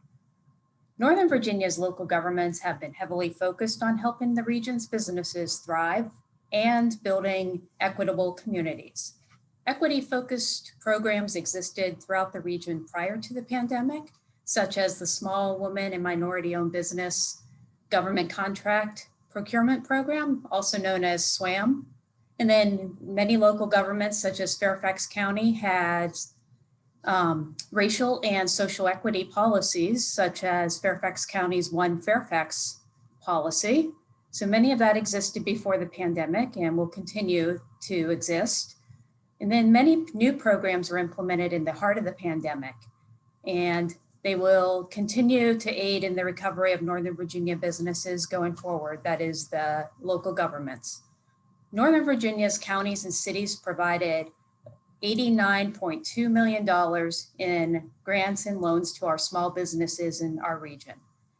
S7: Northern Virginia's local governments have been heavily focused on helping the region's businesses thrive and building equitable communities. Equity-focused programs existed throughout the region prior to the pandemic, such as the Small Woman and Minority-Owned Business Government Contract Procurement Program, also known as SWAM. And then many local governments, such as Fairfax County, had racial and social equity policies, such as Fairfax County's One Fairfax policy. So many of that existed before the pandemic and will continue to exist. And then many new programs were implemented in the heart of the pandemic, and they will continue to aid in the recovery of Northern Virginia businesses going forward, that is the local governments. Northern Virginia's counties and cities provided $89.2 million in grants and loans to our small businesses in our region,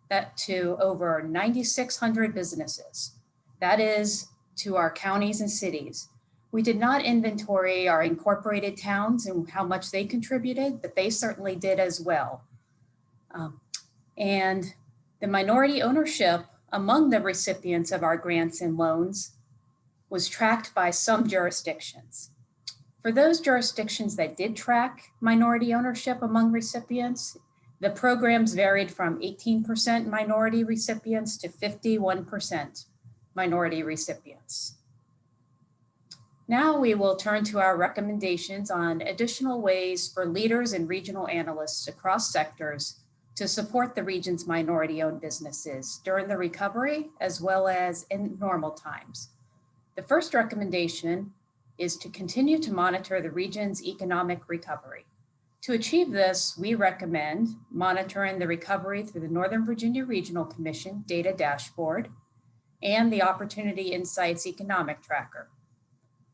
S7: that to over 9,600 businesses. That is to our counties and cities. We did not inventory our incorporated towns and how much they contributed, but they certainly did as well. And the minority ownership among the recipients of our grants and loans was tracked by some jurisdictions. For those jurisdictions that did track minority ownership among recipients, the programs varied from 18% minority recipients to 51% minority recipients. Now we will turn to our recommendations on additional ways for leaders and regional analysts across sectors to support the region's minority-owned businesses during the recovery as well as in normal times. The first recommendation is to continue to monitor the region's economic recovery. To achieve this, we recommend monitoring the recovery through the Northern Virginia Regional Commission data dashboard and the Opportunity Insights Economic Tracker.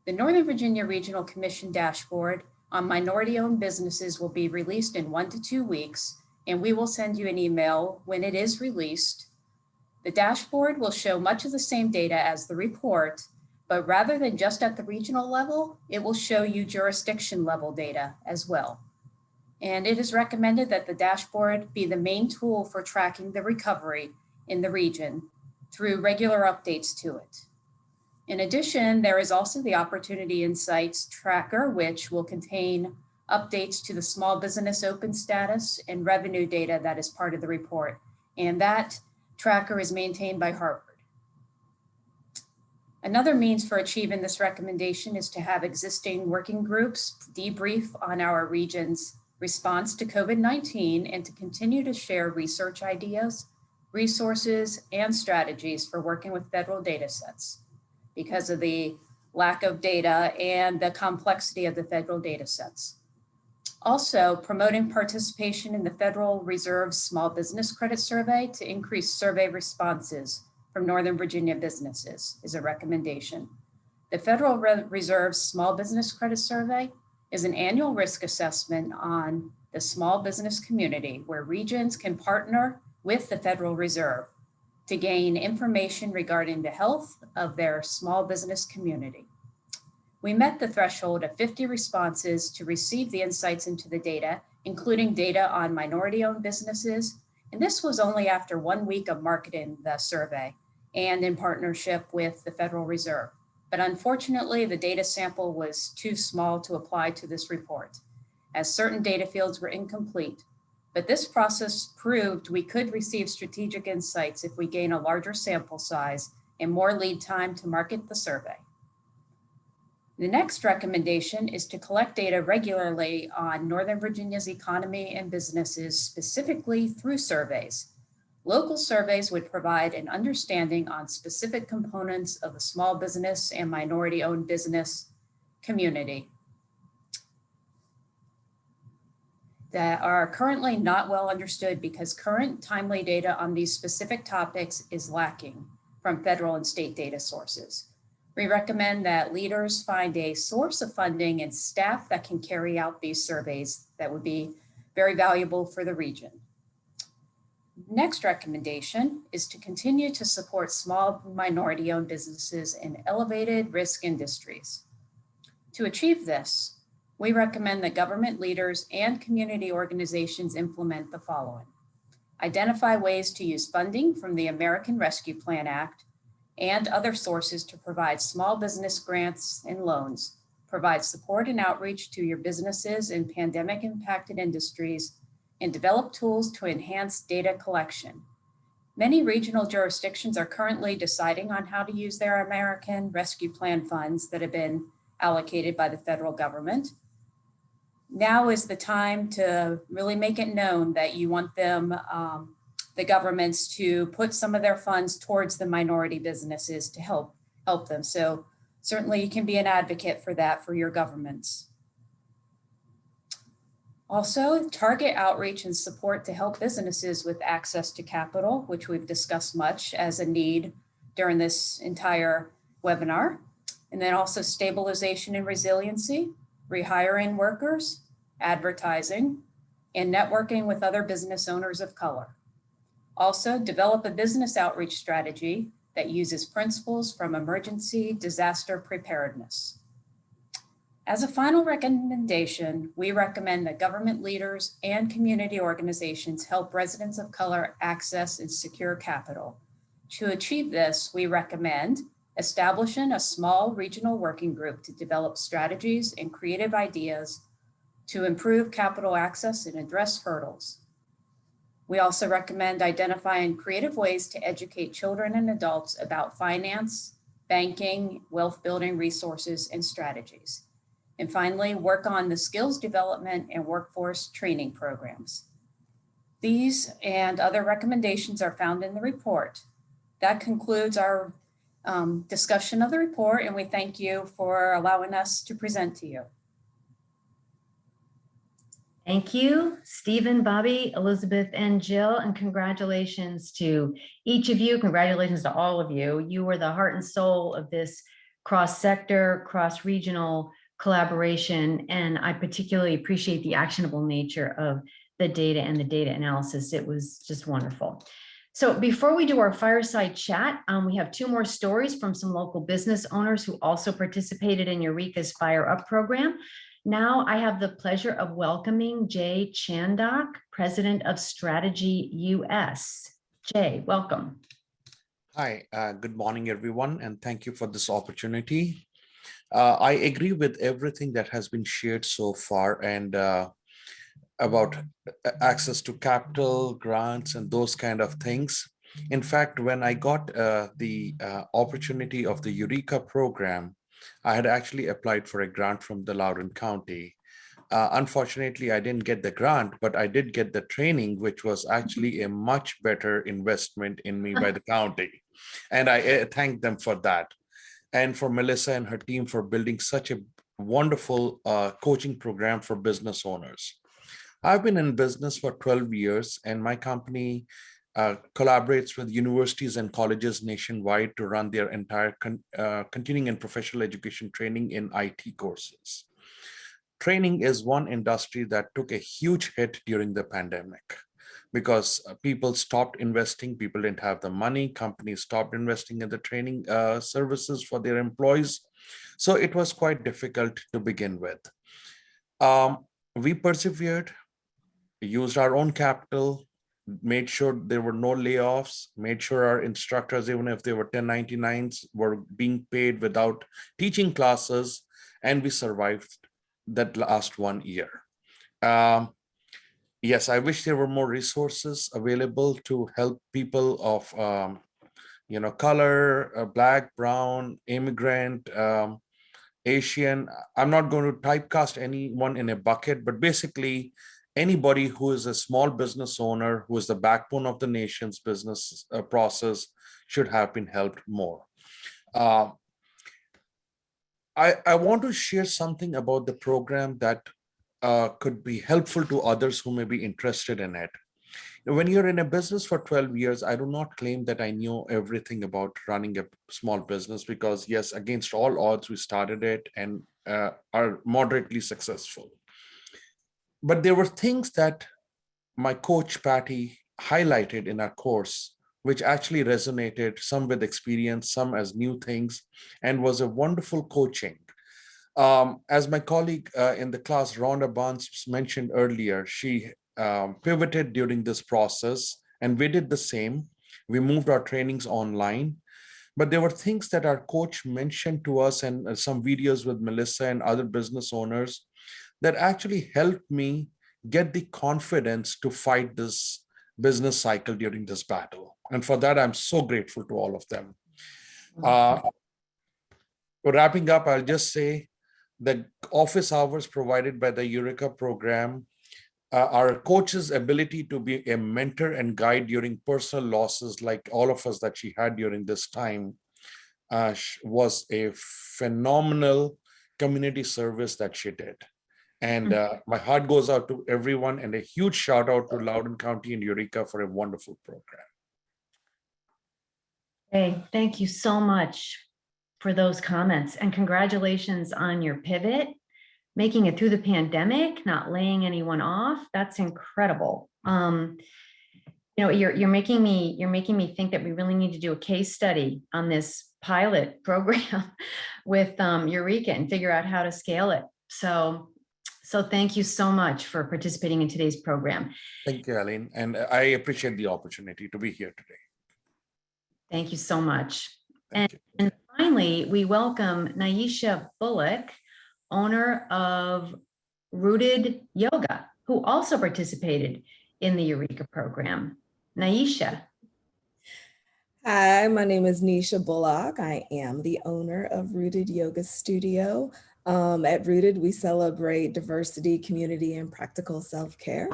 S7: The Northern Virginia Regional Commission dashboard on minority-owned businesses will be released in 1 to 2 weeks, and we will send you an email when it is released. The dashboard will show much of the same data as the report, but rather than just at the regional level, it will show you jurisdiction level data as well. And it is recommended that the dashboard be the main tool for tracking the recovery in the region through regular updates to it. In addition, there is also the Opportunity Insights Tracker, which will contain updates to the small business open status and revenue data that is part of the report. And that tracker is maintained by Harvard. Another means for achieving this recommendation is to have existing working groups debrief on our region's response to COVID-19 and to continue to share research ideas, resources, and strategies for working with federal data sets because of the lack of data and the complexity of the federal data sets. Also, promoting participation in the Federal Reserve's Small Business Credit Survey to increase survey responses from Northern Virginia businesses is a recommendation. The Federal Reserve's Small Business Credit Survey is an annual risk assessment on the small business community where regions can partner with the Federal Reserve to gain information regarding the health of their small business community. We met the threshold of 50 responses to receive the insights into the data, including data on minority-owned businesses, and this was only after 1 week of marketing the survey and in partnership with the Federal Reserve. But unfortunately, the data sample was too small to apply to this report, as certain data fields were incomplete. But this process proved we could receive strategic insights if we gain a larger sample size and more lead time to market the survey. The next recommendation is to collect data regularly on Northern Virginia's economy and businesses, specifically through surveys. Local surveys would provide an understanding on specific components of the small business and minority-owned business community that are currently not well understood because current timely data on these specific topics is lacking from federal and state data sources. We recommend that leaders find a source of funding and staff that can carry out these surveys that would be very valuable for the region. Next recommendation is to continue to support small minority-owned businesses in elevated risk industries. To achieve this, we recommend that government leaders and community organizations implement the following. Identify ways to use funding from the American Rescue Plan Act and other sources to provide small business grants and loans, provide support and outreach to your businesses in pandemic-impacted industries, and develop tools to enhance data collection. Many regional jurisdictions are currently deciding on how to use their American Rescue Plan funds that have been allocated by the federal government. Now is the time to really make it known that you want them, the governments, to put some of their funds towards the minority businesses to help them. So certainly you can be an advocate for that for your governments. Also, target outreach and support to help businesses with access to capital, which we've discussed much as a need during this entire webinar. And then also stabilization and resiliency, rehiring workers, advertising, and networking with other business owners of color. Also, develop a business outreach strategy that uses principles from emergency disaster preparedness. As a final recommendation, we recommend that government leaders and community organizations help residents of color access and secure capital. To achieve this, we recommend establishing a small regional working group to develop strategies and creative ideas to improve capital access and address hurdles. We also recommend identifying creative ways to educate children and adults about finance, banking, wealth building resources, and strategies. And finally, work on the skills development and workforce training programs. These and other recommendations are found in the report. That concludes our discussion of the report, and we thank you for allowing us to present to you.
S1: Thank you, Stephen, Bobby, Elizabeth, and Jill, and congratulations to each of you. Congratulations to all of you. You were the heart and soul of this cross-sector, cross-regional collaboration, and I particularly appreciate the actionable nature of the data and the data analysis. It was just wonderful. So before we do our fireside chat, we have two more stories from some local business owners who also participated in Ureeka's Fire Up program. Now I have the pleasure of welcoming Jay Chandak, President of Strategy US. Jay, welcome.
S8: Hi, good morning, everyone, and thank you for this opportunity. I agree with everything that has been shared so far and about access to capital, grants, and those kind of things. In fact, when I got the opportunity of the Ureeka program, I had actually applied for a grant from the Loudoun County. Unfortunately, I didn't get the grant, but I did get the training, which was actually a much better investment in me by the county. And I thank them for that. And for Melissa and her team for building such a wonderful coaching program for business owners. I've been in business for 12 years, and my company collaborates with universities and colleges nationwide to run their entire continuing and professional education training in IT courses. Training is one industry that took a huge hit during the pandemic because people stopped investing, people didn't have the money, companies stopped investing in the training services for their employees. So it was quite difficult to begin with. We persevered, used our own capital, made sure there were no layoffs, made sure our instructors, even if they were 1099s, were being paid without teaching classes, and we survived that last 1 year. Yes, I wish there were more resources available to help people of color, Black, brown, immigrant, Asian. I'm not going to typecast anyone in a bucket, but basically anybody who is a small business owner, who is the backbone of the nation's business process, should have been helped more. I want to share something about the program that could be helpful to others who may be interested in it. When you're in a business for 12 years, I do not claim that I know everything about running a small business, because yes, against all odds, we started it and are moderately successful. But there were things that my coach, Patty, highlighted in our course, which actually resonated, some with experience, some as new things, and was a wonderful coaching. As my colleague in the class, Rhonda Barnes, mentioned earlier, she pivoted during this process, and we did the same. We moved our trainings online, but there were things that our coach mentioned to us, and some videos with Melissa and other business owners that actually helped me get the confidence to fight this business cycle during this battle. And for that, I'm so grateful to all of them. Wrapping up, I'll just say the office hours provided by the Ureeka program, our coach's ability to be a mentor and guide during personal losses, like all of us that she had during this time, was a phenomenal community service that she did. And my heart goes out to everyone, and a huge shout out to Loudoun County and Ureeka for a wonderful program.
S1: Hey, thank you so much for those comments, and congratulations on your pivot, making it through the pandemic, not laying anyone off. That's incredible. You're making me think that we really need to do a case study on this pilot program with Ureeka and figure out how to scale it. So thank you so much for participating in today's program.
S8: Thank you, Eileen. And I appreciate the opportunity to be here today.
S1: Thank you so much.
S8: Thank you.
S1: And finally, we welcome Naisha Bullock, owner of Rooted Yoga, who also participated in the Ureeka program. Naisha.
S9: Hi, my name is Nisha Bullock. I am the owner of Rooted Yoga Studio. At Rooted, we celebrate diversity, community, and practical self-care.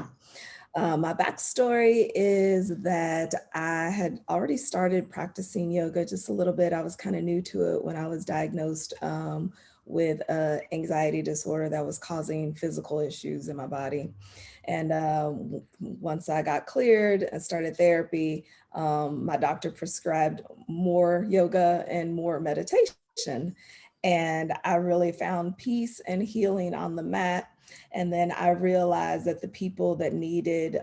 S9: My backstory is that I had already started practicing yoga just a little bit. I was kind of new to it when I was diagnosed with an anxiety disorder that was causing physical issues in my body. And once I got cleared and started therapy, my doctor prescribed more yoga and more meditation. And I really found peace and healing on the mat. And then I realized that the people that needed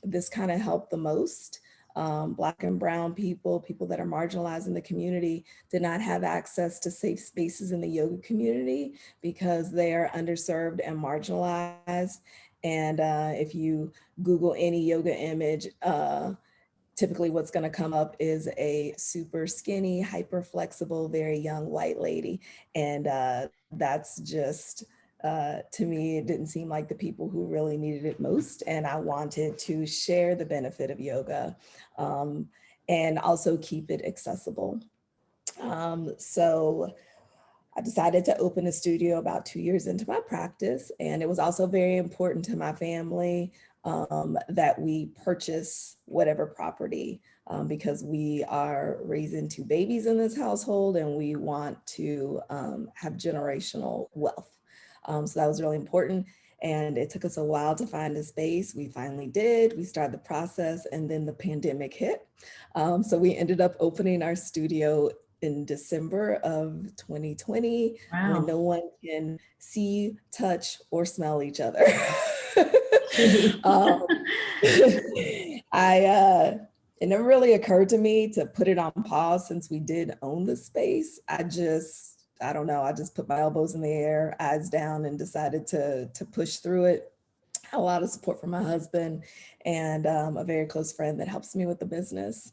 S9: this kind of help the most, Black and brown people, people that are marginalized in the community, did not have access to safe spaces in the yoga community because they are underserved and marginalized. And if you Google any yoga image, typically what's going to come up is a super skinny, hyper flexible, very young white lady. And that's just, to me, it didn't seem like the people who really needed it most. And I wanted to share the benefit of yoga and also keep it accessible. So I decided to open a studio about 2 years into my practice. And it was also very important to my family that we purchase whatever property because we are raising 2 babies in this household and we want to have generational wealth. So that was really important. And it took us a while to find a space. We finally did. We started the process and then the pandemic hit. So we ended up opening our studio in December of 2020.
S1: Wow.
S9: When no one can see, touch, or smell each other. It never really occurred to me to put it on pause since we did own the space. I don't know, I just put my elbows in the air, eyes down, and decided to push through it. I had a lot of support from my husband and a very close friend that helps me with the business.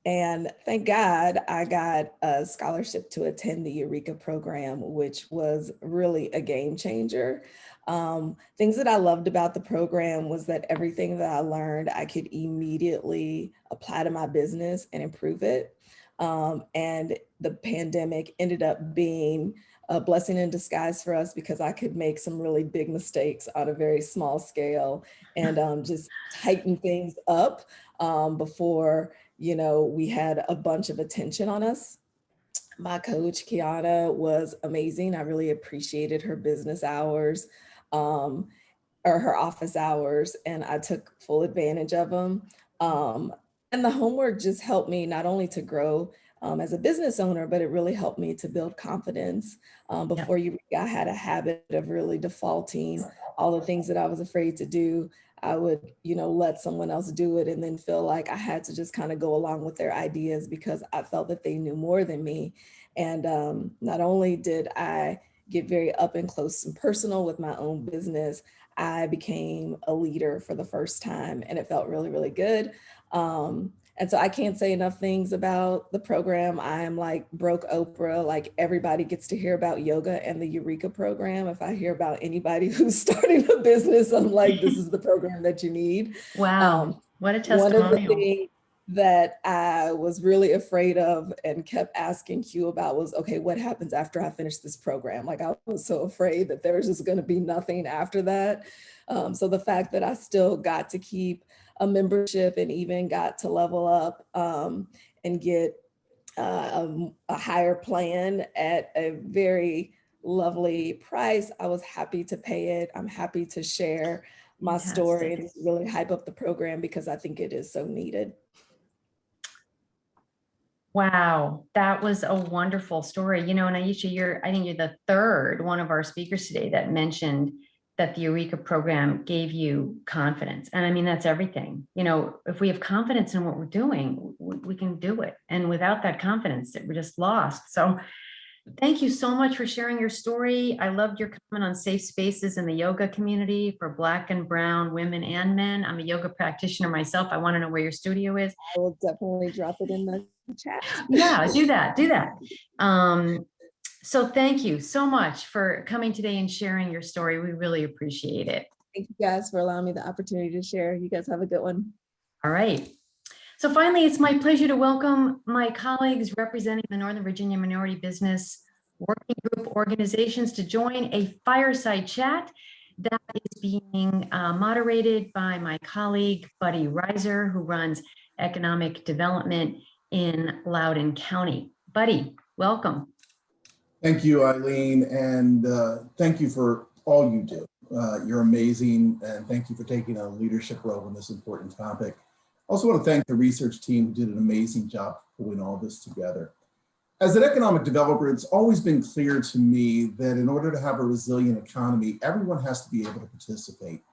S9: And thank God I got a scholarship to attend the Ureeka program, which was really a game changer. Things that I loved about the program was that everything that I learned, I could immediately apply to my business and improve it. And the pandemic ended up being a blessing in disguise for us because I could make some really big mistakes on a very small scale and just tighten things up before, we had a bunch of attention on us. My coach, Kiana, was amazing. I really appreciated her business hours or her office hours, and I took full advantage of them. And the homework just helped me not only to grow as a business owner, but it really helped me to build confidence. Before I had a habit of really defaulting all the things that I was afraid to do. I would, let someone else do it and then feel like I had to just kind of go along with their ideas because I felt that they knew more than me. And not only did I get very up and close and personal with my own business, I became a leader for the first time, and it felt really, really good. And so I can't say enough things about the program. I am like broke Oprah, like everybody gets to hear about yoga and the Ureeka program. If I hear about anybody who's starting a business, I'm like, this is the program that you need.
S1: Wow, what a
S9: One of the
S1: testimonial.
S9: things that I was really afraid of and kept asking Q about was, okay, what happens after I finish this program? Like I was so afraid that there was just going to be nothing after that. So the fact that I still got to keep a membership and even got to level up and get a higher plan at a very lovely price, I was happy to pay it. I'm happy to share my story and really hype up the program because I think it is so needed.
S1: Wow, that was a wonderful story. And Aisha, I think you're the third one of our speakers today that mentioned that the Ureeka program gave you confidence. And I mean, that's everything. If we have confidence in what we're doing, we can do it. And without that confidence, we're just lost. So thank you so much for sharing your story. I loved your comment on safe spaces in the yoga community for Black and Brown women and men. I'm a yoga practitioner myself. I want to know where your studio is.
S9: I will definitely drop it in the chat.
S1: Yeah, do that. So thank you so much for coming today and sharing your story. We really appreciate it.
S9: Thank you guys for allowing me the opportunity to share. You guys have a good one.
S1: All right. So finally, it's my pleasure to welcome my colleagues representing the Northern Virginia Minority Business Working Group organizations to join a fireside chat that is being moderated by my colleague, Buddy Reiser, who runs economic development in Loudoun County. Buddy, welcome.
S10: Thank you, Eileen, and thank you for all you do. You're amazing, and thank you for taking a leadership role in this important topic. I also want to thank the research team who did an amazing job pulling all this together. As an economic developer, it's always been clear to me that in order to have a resilient economy, everyone has to be able to participate.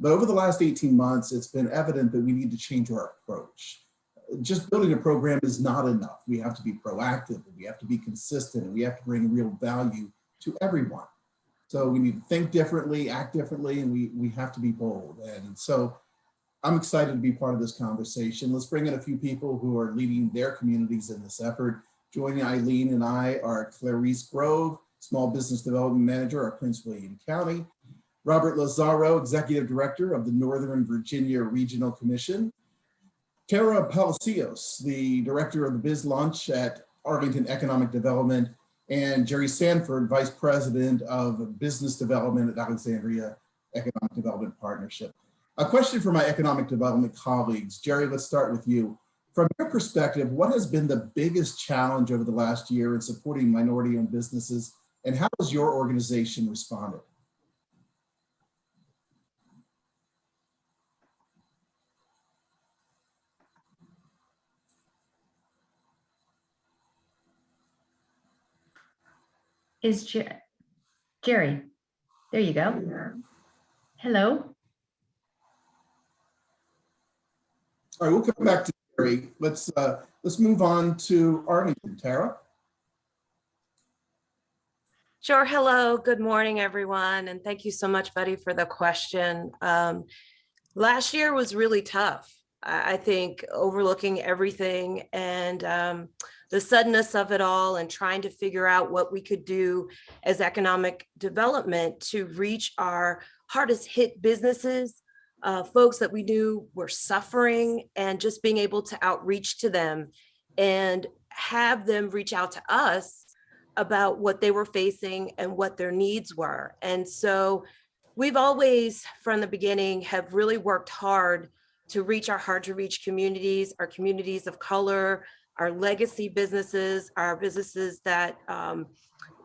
S10: But over the last 18 months, it's been evident that we need to change our approach. Just building a program is not enough. We have to be proactive, we have to be consistent, and we have to bring real value to everyone. So we need to think differently, act differently, and we have to be bold. And so I'm excited to be part of this conversation. Let's bring in a few people who are leading their communities in this effort. Joining Eileen and I are Clarice Grove, Small Business Development Manager at Prince William County, Robert Lazaro, Executive Director of the Northern Virginia Regional Commission, Tara Palacios, the Director of the Biz Launch at Arlington Economic Development, and Jerry Sanford, Vice President of Business Development at Alexandria Economic Development Partnership. A question for my economic development colleagues. Jerry, let's start with you. From your perspective, what has been the biggest challenge over the last year in supporting minority-owned businesses, and how has your organization responded?
S1: Is Jerry? There you go. Hello.
S10: All right, we'll come back to Jerry. Let's move on to Arlington. Tara?
S11: Sure. Hello. Good morning, everyone. And thank you so much, Buddy, for the question. Last year was really tough. I think overlooking everything and the suddenness of it all and trying to figure out what we could do as economic development to reach our hardest hit businesses, folks that we knew were suffering, and just being able to outreach to them and have them reach out to us about what they were facing and what their needs were. And so we've always, from the beginning, have really worked hard to reach our hard to reach communities, our communities of color, our legacy businesses, our businesses that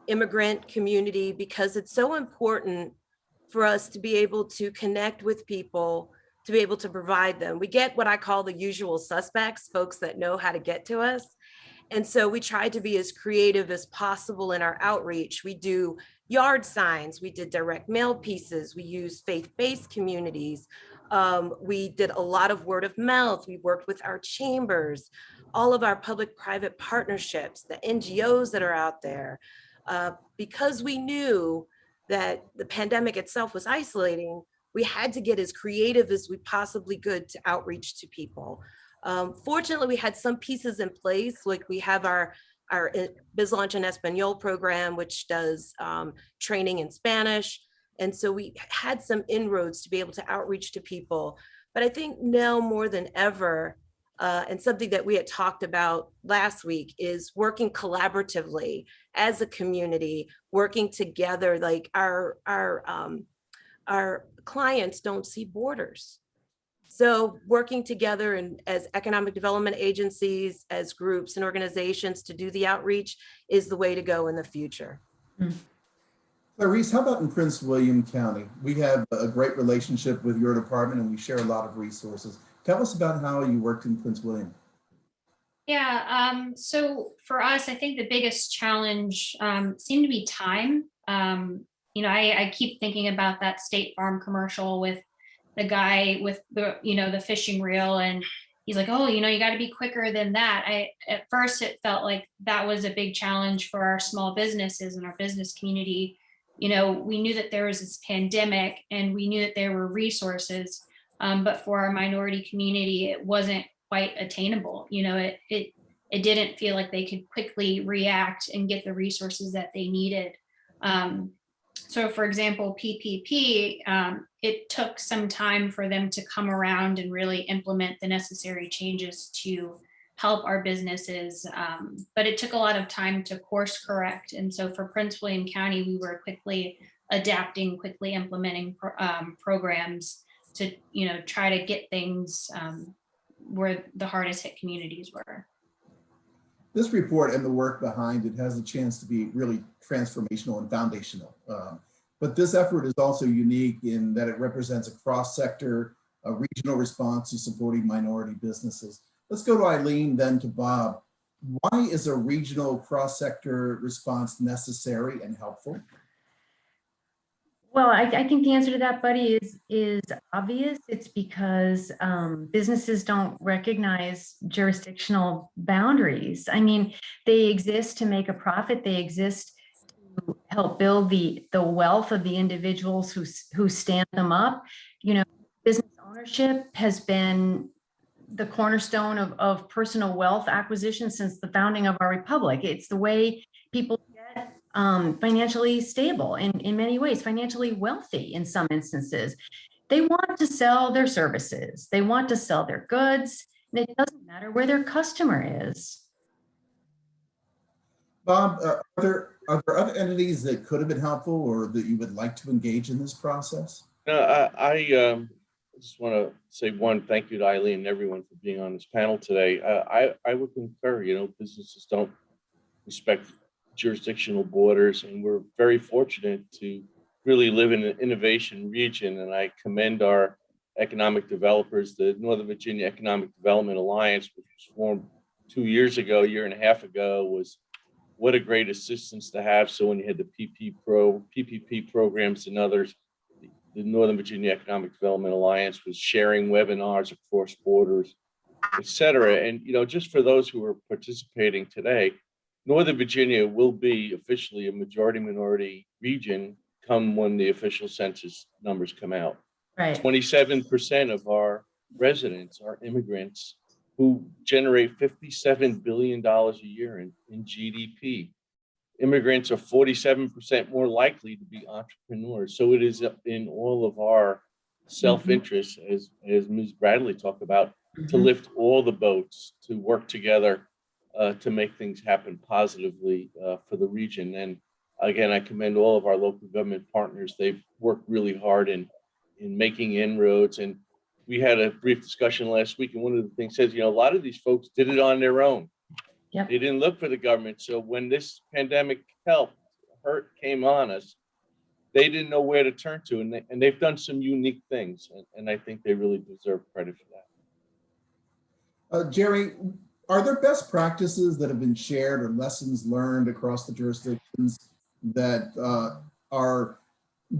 S11: immigrant community, because it's so important for us to be able to connect with people, to be able to provide them. We get what I call the usual suspects, folks that know how to get to us. And so we try to be as creative as possible in our outreach. We do yard signs, we did direct mail pieces, we use faith-based communities. We did a lot of word of mouth. We worked with our chambers, all of our public-private partnerships, the NGOs that are out there, because we knew that the pandemic itself was isolating. We had to get as creative as we possibly could to outreach to people. Fortunately, we had some pieces in place, like we have our Biz Launch en Español program, which does training in Spanish. And so we had some inroads to be able to outreach to people. But I think now more than ever, and something that we had talked about last week, is working collaboratively as a community, working together. Like our clients don't see borders. So working together and as economic development agencies, as groups and organizations to do the outreach is the way to go in the future.
S10: Clarice, how about in Prince William County? We have a great relationship with your department and we share a lot of resources. Tell us about how you worked in Prince William.
S12: Yeah, so for us, I think the biggest challenge seemed to be time. I keep thinking about that State Farm commercial with the guy with the fishing reel, and he's like, oh, you got to be quicker than that. At first it felt like that was a big challenge for our small businesses and our business community. We knew that there was this pandemic and we knew that there were resources, but for our minority community, it wasn't quite attainable. It didn't feel like they could quickly react and get the resources that they needed. So for example, PPP, it took some time for them to come around and really implement the necessary changes to help our businesses. But it took a lot of time to course correct. And so for Prince William County, we were quickly adapting, quickly implementing programs to, try to get things where the hardest hit communities were.
S10: This report and the work behind it has a chance to be really transformational and foundational. But this effort is also unique in that it represents a cross-sector, a regional response to supporting minority businesses. Let's go to Eileen, then to Bob. Why is a regional cross-sector response necessary and helpful?
S1: Well, I think the answer to that, Buddy, is obvious. It's because businesses don't recognize jurisdictional boundaries. I mean, they exist to make a profit. They exist to help build the wealth of the individuals who stand them up. Business ownership has been the cornerstone of personal wealth acquisition since the founding of our republic. It's the way people get financially stable and in many ways financially wealthy in some instances. They want to sell their services. They want to sell their goods, and it doesn't matter where their customer is.
S10: Bob, are there other entities that could have been helpful or that you would like to engage in this process?
S13: I just want to say thank you to Eileen and everyone for being on this panel today. I would concur, businesses don't respect jurisdictional borders, and we're very fortunate to really live in an innovation region. And I commend our economic developers. The Northern Virginia Economic Development Alliance, which was formed 2 years ago, a year and a half ago, was what a great assistance to have. So when you had the PPP programs and others, the Northern Virginia Economic Development Alliance was sharing webinars across borders, et cetera. And, just for those who are participating today, Northern Virginia will be officially a majority minority region come when the official census numbers come out.
S1: Right.
S13: 27% of our residents are immigrants who generate $57 billion a year in GDP. Immigrants are 47% more likely to be entrepreneurs. So it is in all of our self-interest, as Ms. Bradley talked about, to lift all the boats, to work together to make things happen positively for the region. And again, I commend all of our local government partners. They've worked really hard in making inroads. And we had a brief discussion last week, and one of the things says, a lot of these folks did it on their own.
S1: Yep.
S13: They didn't look for the government. So when this pandemic came on us, they didn't know where to turn to, and they've done some unique things, and I think they really deserve credit for that.
S10: Jerry, are there best practices that have been shared or lessons learned across the jurisdictions that are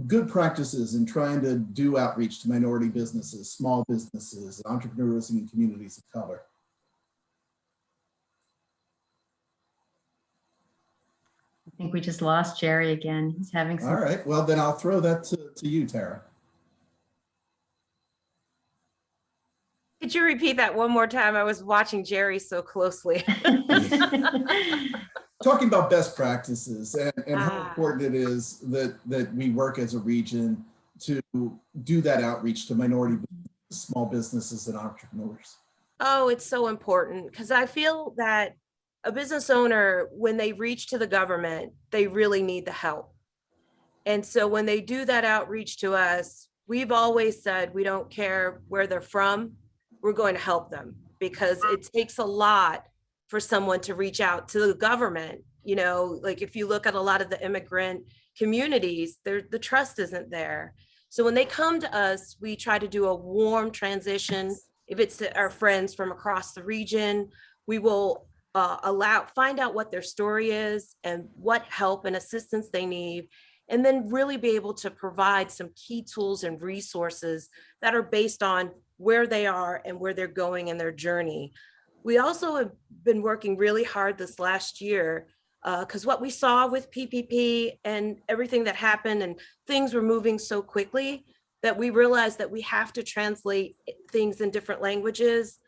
S10: good practices in trying to do outreach to minority businesses, small businesses, entrepreneurs, and communities of color?
S1: I think we just lost Jerry again. He's having some.
S10: All right, well, then I'll throw that to you, Tara.
S11: Could you repeat that one more time? I was watching Jerry so closely.
S10: Talking about best practices and how important it is that we work as a region to do that outreach to minority businesses, small businesses, and entrepreneurs.
S11: Oh, it's so important because I feel that a business owner, when they reach to the government, they really need the help. And so when they do that outreach to us, we've always said we don't care where they're from, we're going to help them, because it takes a lot for someone to reach out to the government. You know, like if you look at a lot of the immigrant communities, the trust isn't there. So when they come to us, we try to do a warm transition. If it's our friends from across the region, we will find out what their story is and what help and assistance they need, and then really be able to provide some key tools and resources that are based on where they are and where they're going in their journey. We also have been working really hard this last year because what we saw with PPP and everything that happened, and things were moving so quickly that we realized that we have to translate things in different languages.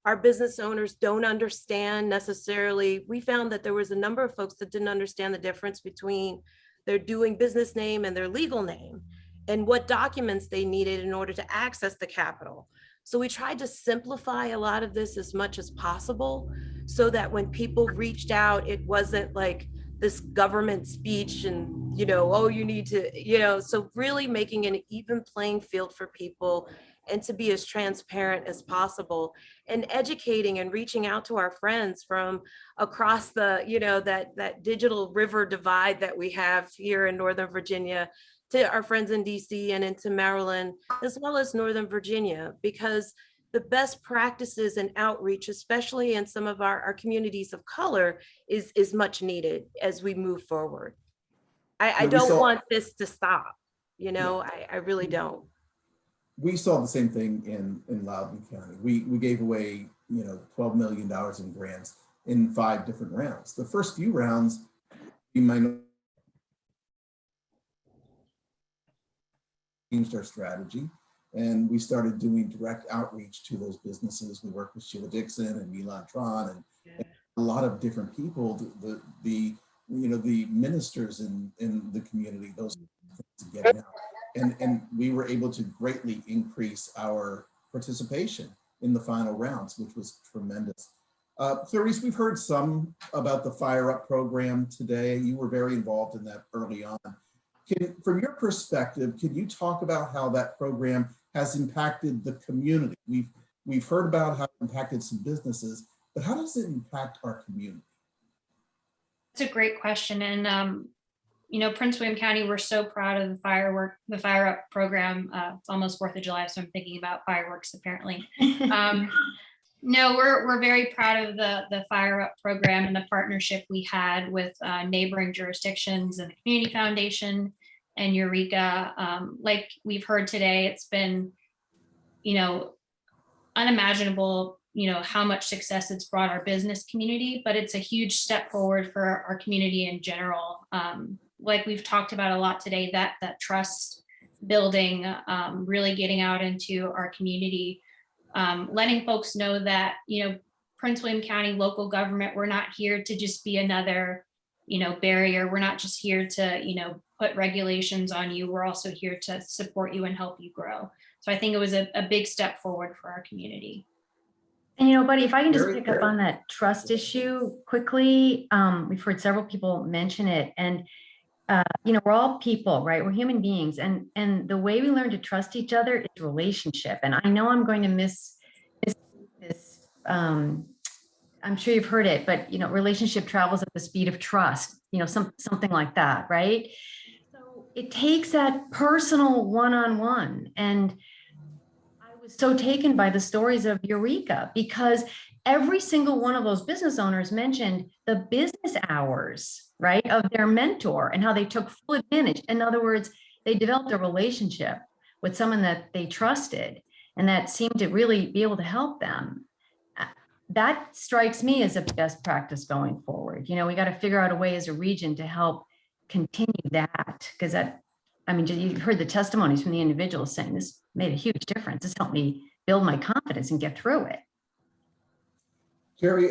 S11: Our business owners don't understand necessarily. We found that there was a number of folks that didn't understand the difference between their doing business name and their legal name, and what documents they needed in order to access the capital. So we tried to simplify a lot of this as much as possible so that when people reached out, it wasn't like this government speech and, you know, oh, you need to, you know, so really making an even playing field for people and to be as transparent as possible, and educating and reaching out to our friends from across the, you know, that digital river divide that we have here in Northern Virginia, to our friends in DC and into Maryland, as well as Northern Virginia, because the best practices and outreach, especially in some of our communities of color, is much needed as we move forward. I don't want this to stop, you know, I really don't.
S10: We saw the same thing in Loudoun County. We gave away, you know, $12 million in grants in 5 different rounds. The first few rounds, we changed our strategy, and we started doing direct outreach to those businesses. We worked with Sheila Dixon and Milan Tron and a lot of different people, the ministers in the community, those to get out. And we were able to greatly increase our participation in the final rounds, which was tremendous. Clarice, we've heard some about the Fire Up program today. You were very involved in that early on. From your perspective, can you talk about how that program has impacted the community? We've heard about how it impacted some businesses, but how does it impact our community?
S12: That's a great question. And you know, Prince William County, we're so proud of the Fire Up program. It's almost 4th of July, so I'm thinking about fireworks apparently. No, we're very proud of the Fire Up program and the partnership we had with neighboring jurisdictions and the Community Foundation and Ureeka. Like we've heard today, it's been, you know, unimaginable, you know, how much success it's brought our business community, but it's a huge step forward for our community in general. Like we've talked about a lot today, that trust building, really getting out into our community, letting folks know that, you know, Prince William County local government, we're not here to just be another, you know, barrier. We're not just here to, you know, put regulations on you. We're also here to support you and help you grow. So I think it was a big step forward for our community.
S1: And, you know, Buddy, if I can just pick up on that trust issue quickly, we've heard several people mention it, and you know, we're all people, right? We're human beings, and the way we learn to trust each other is relationship. And I know I'm going to miss this I'm sure you've heard it, but relationship travels at the speed of trust, something like that, right? So it takes that personal one-on-one. And I was so taken by the stories of Ureeka because every single one of those business owners mentioned the business hours, right, of their mentor and how they took full advantage. In other words, they developed a relationship with someone that they trusted and that seemed to really be able to help them. That strikes me as a best practice going forward. We got to figure out a way as a region to help continue that, because you've heard the testimonies from the individuals saying this made a huge difference. This helped me build my confidence and get through it.
S10: Jerry,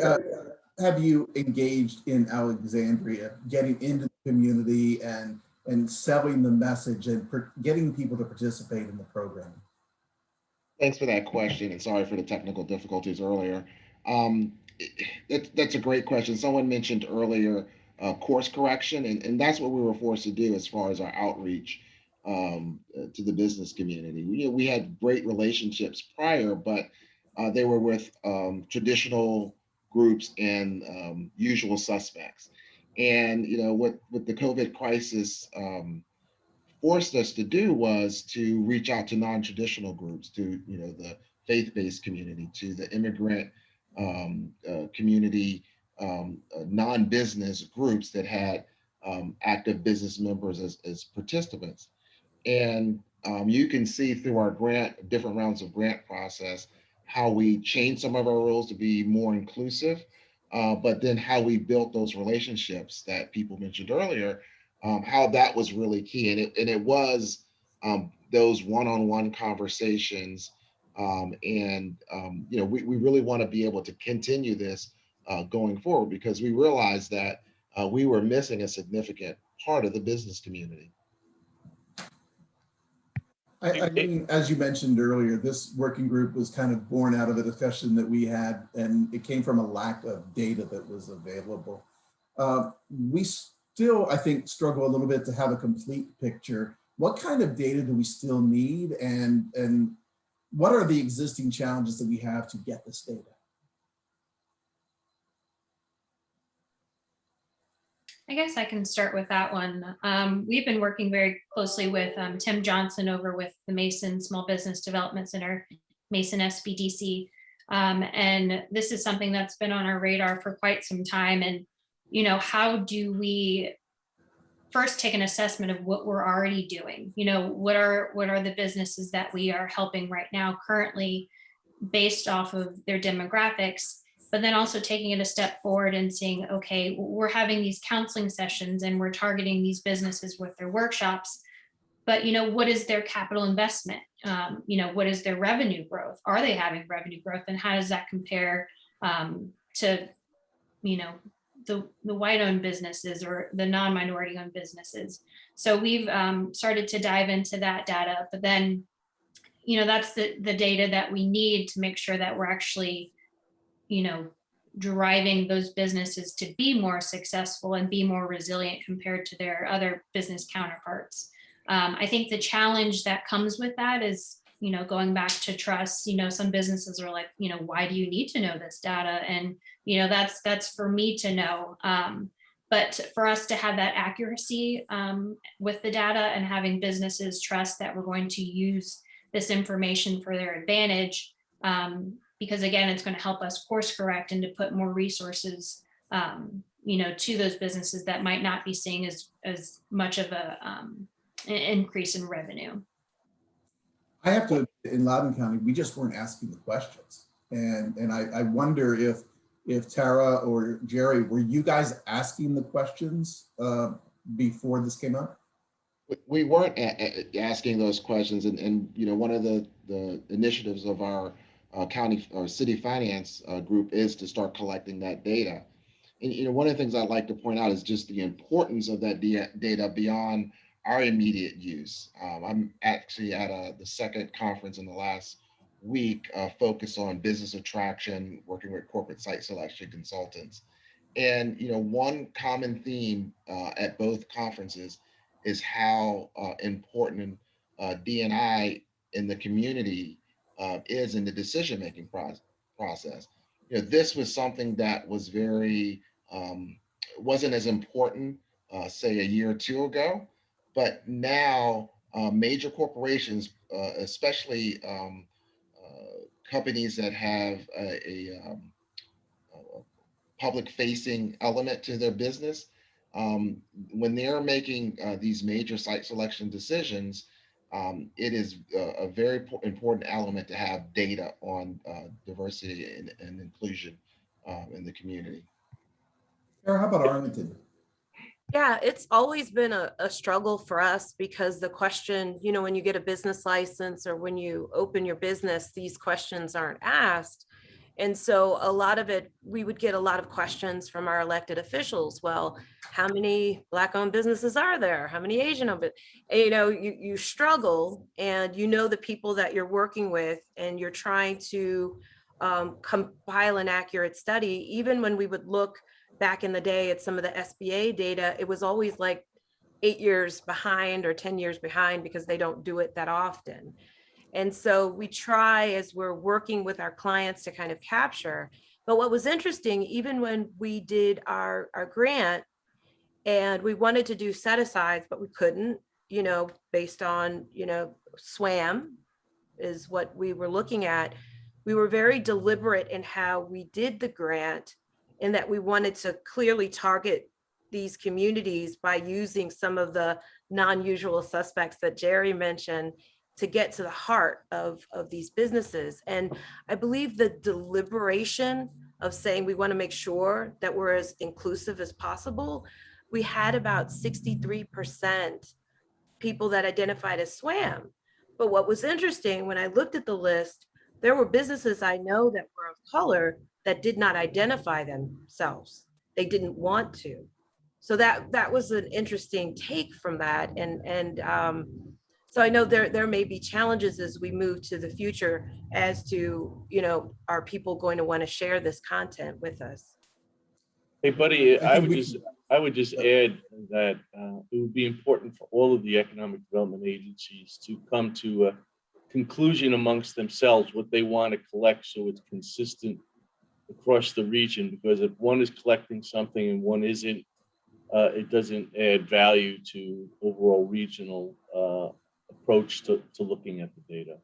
S10: have you engaged in Alexandria, getting into the community and selling the message and getting people to participate in the program?
S14: Thanks for that question, and sorry for the technical difficulties earlier. That's a great question. Someone mentioned earlier course correction, and that's what we were forced to do as far as our outreach to the business community. We had great relationships prior, but they were with traditional groups and usual suspects. And what the COVID crisis forced us to do was to reach out to non-traditional groups, to the faith-based community, to the immigrant community, non-business groups that had active business members as participants. And you can see through our different rounds of grant process, how we changed some of our rules to be more inclusive, but then how we built those relationships that people mentioned earlier, how that was really key. And it was those one-on-one conversations. We really want to be able to continue this going forward, because we realized that we were missing a significant part of the business community.
S10: I mean, as you mentioned earlier, this working group was kind of born out of a discussion that we had, and it came from a lack of data that was available. We still, I think, struggle a little bit to have a complete picture. What kind of data do we still need, and what are the existing challenges that we have to get this data?
S12: I guess I can start with that one. We've been working very closely with Tim Johnson over with the Mason Small Business Development Center, Mason SBDC. And this is something that's been on our radar for quite some time. And, how do we first take an assessment of what we're already doing? What are the businesses that we are helping right now currently based off of their demographics? But then also taking it a step forward and saying, okay, we're having these counseling sessions and we're targeting these businesses with their workshops, but what is their capital investment? What is their revenue growth? Are they having revenue growth? And how does that compare to, the white-owned businesses or the non-minority owned businesses? So we've started to dive into that data, but then, that's the data that we need to make sure that we're actually driving those businesses to be more successful and be more resilient compared to their other business counterparts. I think the challenge that comes with that is, going back to trust. Some businesses are like, why do you need to know this data? And, that's for me to know. But for us to have that accuracy with the data and having businesses trust that we're going to use this information for their advantage, because again, it's going to help us course correct and to put more resources, to those businesses that might not be seeing as much of an increase in revenue.
S10: I have to, in Loudoun County, we just weren't asking the questions. And I wonder if Tara or Jerry, were you guys asking the questions before this came up?
S14: We weren't asking those questions. And one of the initiatives of our county or city finance group is to start collecting that data. And one of the things I'd like to point out is just the importance of that data beyond our immediate use. I'm actually at the second conference in the last week focused on business attraction, working with corporate site selection consultants. And one common theme at both conferences is how important D&I in the community is in the decision-making process. this was something that was very, wasn't as important, say a year or two ago, but now major corporations, especially companies that have a public-facing element to their business, when they're making these major site selection decisions, it is a very important element to have data on diversity and inclusion in the community.
S10: Sarah, how about Arlington?
S11: Yeah, it's always been a struggle for us because the question, when you get a business license or when you open your business, these questions aren't asked. And so a lot of it, we would get a lot of questions from our elected officials. Well, how many Black-owned businesses are there? How many Asian-owned? You struggle, and the people that you're working with, and you're trying to compile an accurate study. Even when we would look back in the day at some of the SBA data, it was always like 8 years behind or 10 years behind because they don't do it that often. And so we try, as we're working with our clients, to kind of capture. But what was interesting, even when we did our grant and we wanted to do set asides, but we couldn't, based on, SWAM is what we were looking at. We were very deliberate in how we did the grant, in that we wanted to clearly target these communities by using some of the non-usual suspects that Jerry mentioned, to get to the heart of these businesses. And I believe the deliberation of saying we want to make sure that we're as inclusive as possible, we had about 63% people that identified as SWAM. But what was interesting, when I looked at the list, there were businesses I know that were of color that did not identify themselves. They didn't want to. So that was an interesting take from that. And so I know there may be challenges as we move to the future as to, are people going to want to share this content with us?
S13: Hey, buddy, I would just add that it would be important for all of the economic development agencies to come to a conclusion amongst themselves what they want to collect, so it's consistent across the region. Because if one is collecting something and one isn't, it doesn't add value to overall regional approach to looking at the data.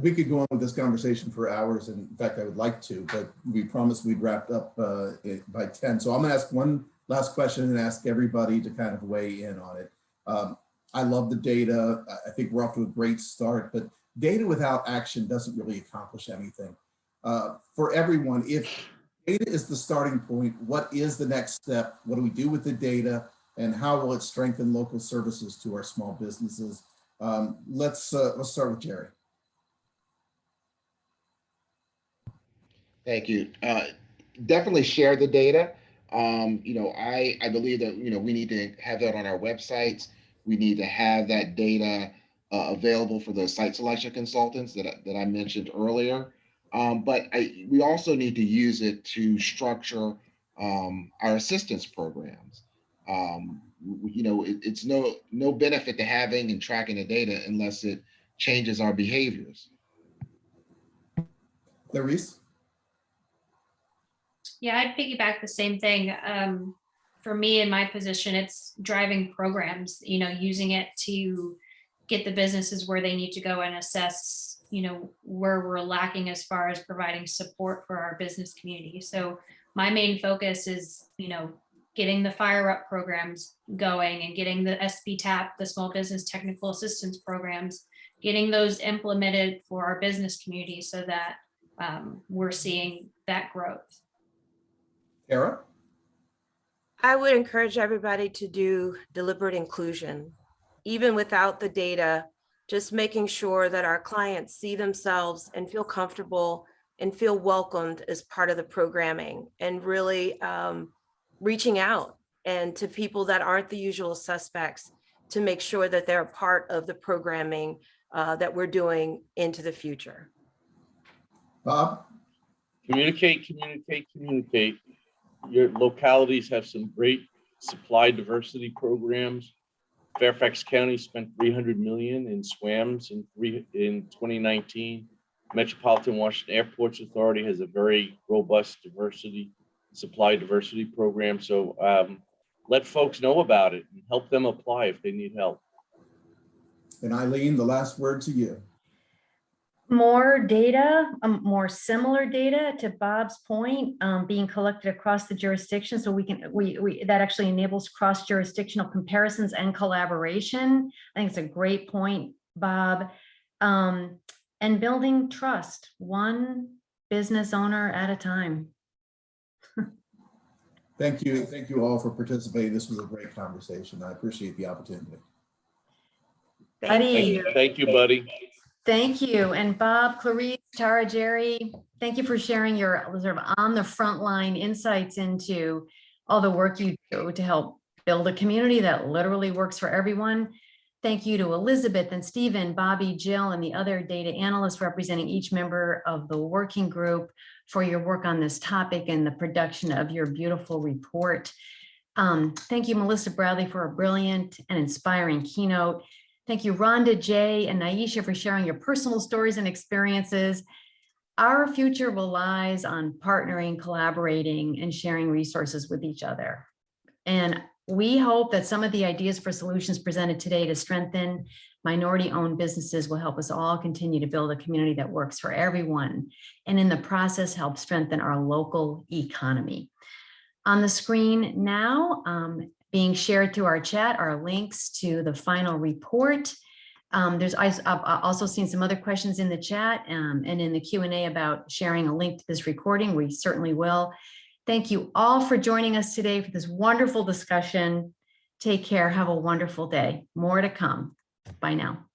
S10: We could go on with this conversation for hours, and in fact, I would like to, but we promised we'd wrapped up by 10. So I'm gonna ask one last question and ask everybody to kind of weigh in on it. I love the data. I think we're off to a great start, but data without action doesn't really accomplish anything. For everyone, if data is the starting point, what is the next step? What do we do with the data? And how will it strengthen local services to our small businesses? Let's start with Jerry.
S14: Thank you. Definitely share the data. I believe that, we need to have that on our websites. We need to have that data available for the site selection consultants that I mentioned earlier. But we also need to use it to structure our assistance programs. It's no benefit to having and tracking the data unless it changes our behaviors.
S10: Clarice?
S12: Yeah, I'd piggyback the same thing. For me, in my position, it's driving programs, using it to get the businesses where they need to go and assess, where we're lacking as far as providing support for our business community. So my main focus is, getting the fire up programs going and getting the SBTAP, the small business technical assistance programs, getting those implemented for our business community so that we're seeing that growth.
S10: Tara?
S11: I would encourage everybody to do deliberate inclusion, even without the data, just making sure that our clients see themselves and feel comfortable and feel welcomed as part of the programming, and really reaching out and to people that aren't the usual suspects to make sure that they're a part of the programming that we're doing into the future.
S10: Bob?
S13: Communicate. Your localities have some great supply diversity programs. Fairfax County spent $300 million in SWAMs in 2019. Metropolitan Washington Airports Authority has a very robust supply diversity program. So let folks know about it and help them apply if they need help.
S10: And Eileen, the last word to you.
S1: More data, more similar data to Bob's point, being collected across the jurisdiction, so that actually enables cross-jurisdictional comparisons and collaboration. I think it's a great point, Bob. And building trust, one business owner at a time.
S10: Thank you all for participating. This was a great conversation. I appreciate the opportunity.
S13: Thank you, buddy.
S1: Thank you. And Bob, Clarice, Tara, Jerry, thank you for sharing your sort of on the front line insights into all the work you do to help build a community that literally works for everyone. Thank you to Elizabeth and Stephen, Bobby, Jill, and the other data analysts representing each member of the working group for your work on this topic and the production of your beautiful report. Thank you, Melissa Bradley, for a brilliant and inspiring keynote. Thank you, Rhonda, Jay, and Naisha for sharing your personal stories and experiences. Our future relies on partnering, collaborating, and sharing resources with each other. And we hope that some of the ideas for solutions presented today to strengthen minority-owned businesses will help us all continue to build a community that works for everyone, and in the process help strengthen our local economy. On the screen now, being shared through our chat are links to the final report. I've also seen some other questions in the chat and in the Q&A about sharing a link to this recording. We certainly will. Thank you all for joining us today for this wonderful discussion. Take care. Have a wonderful day. More to come. Bye now.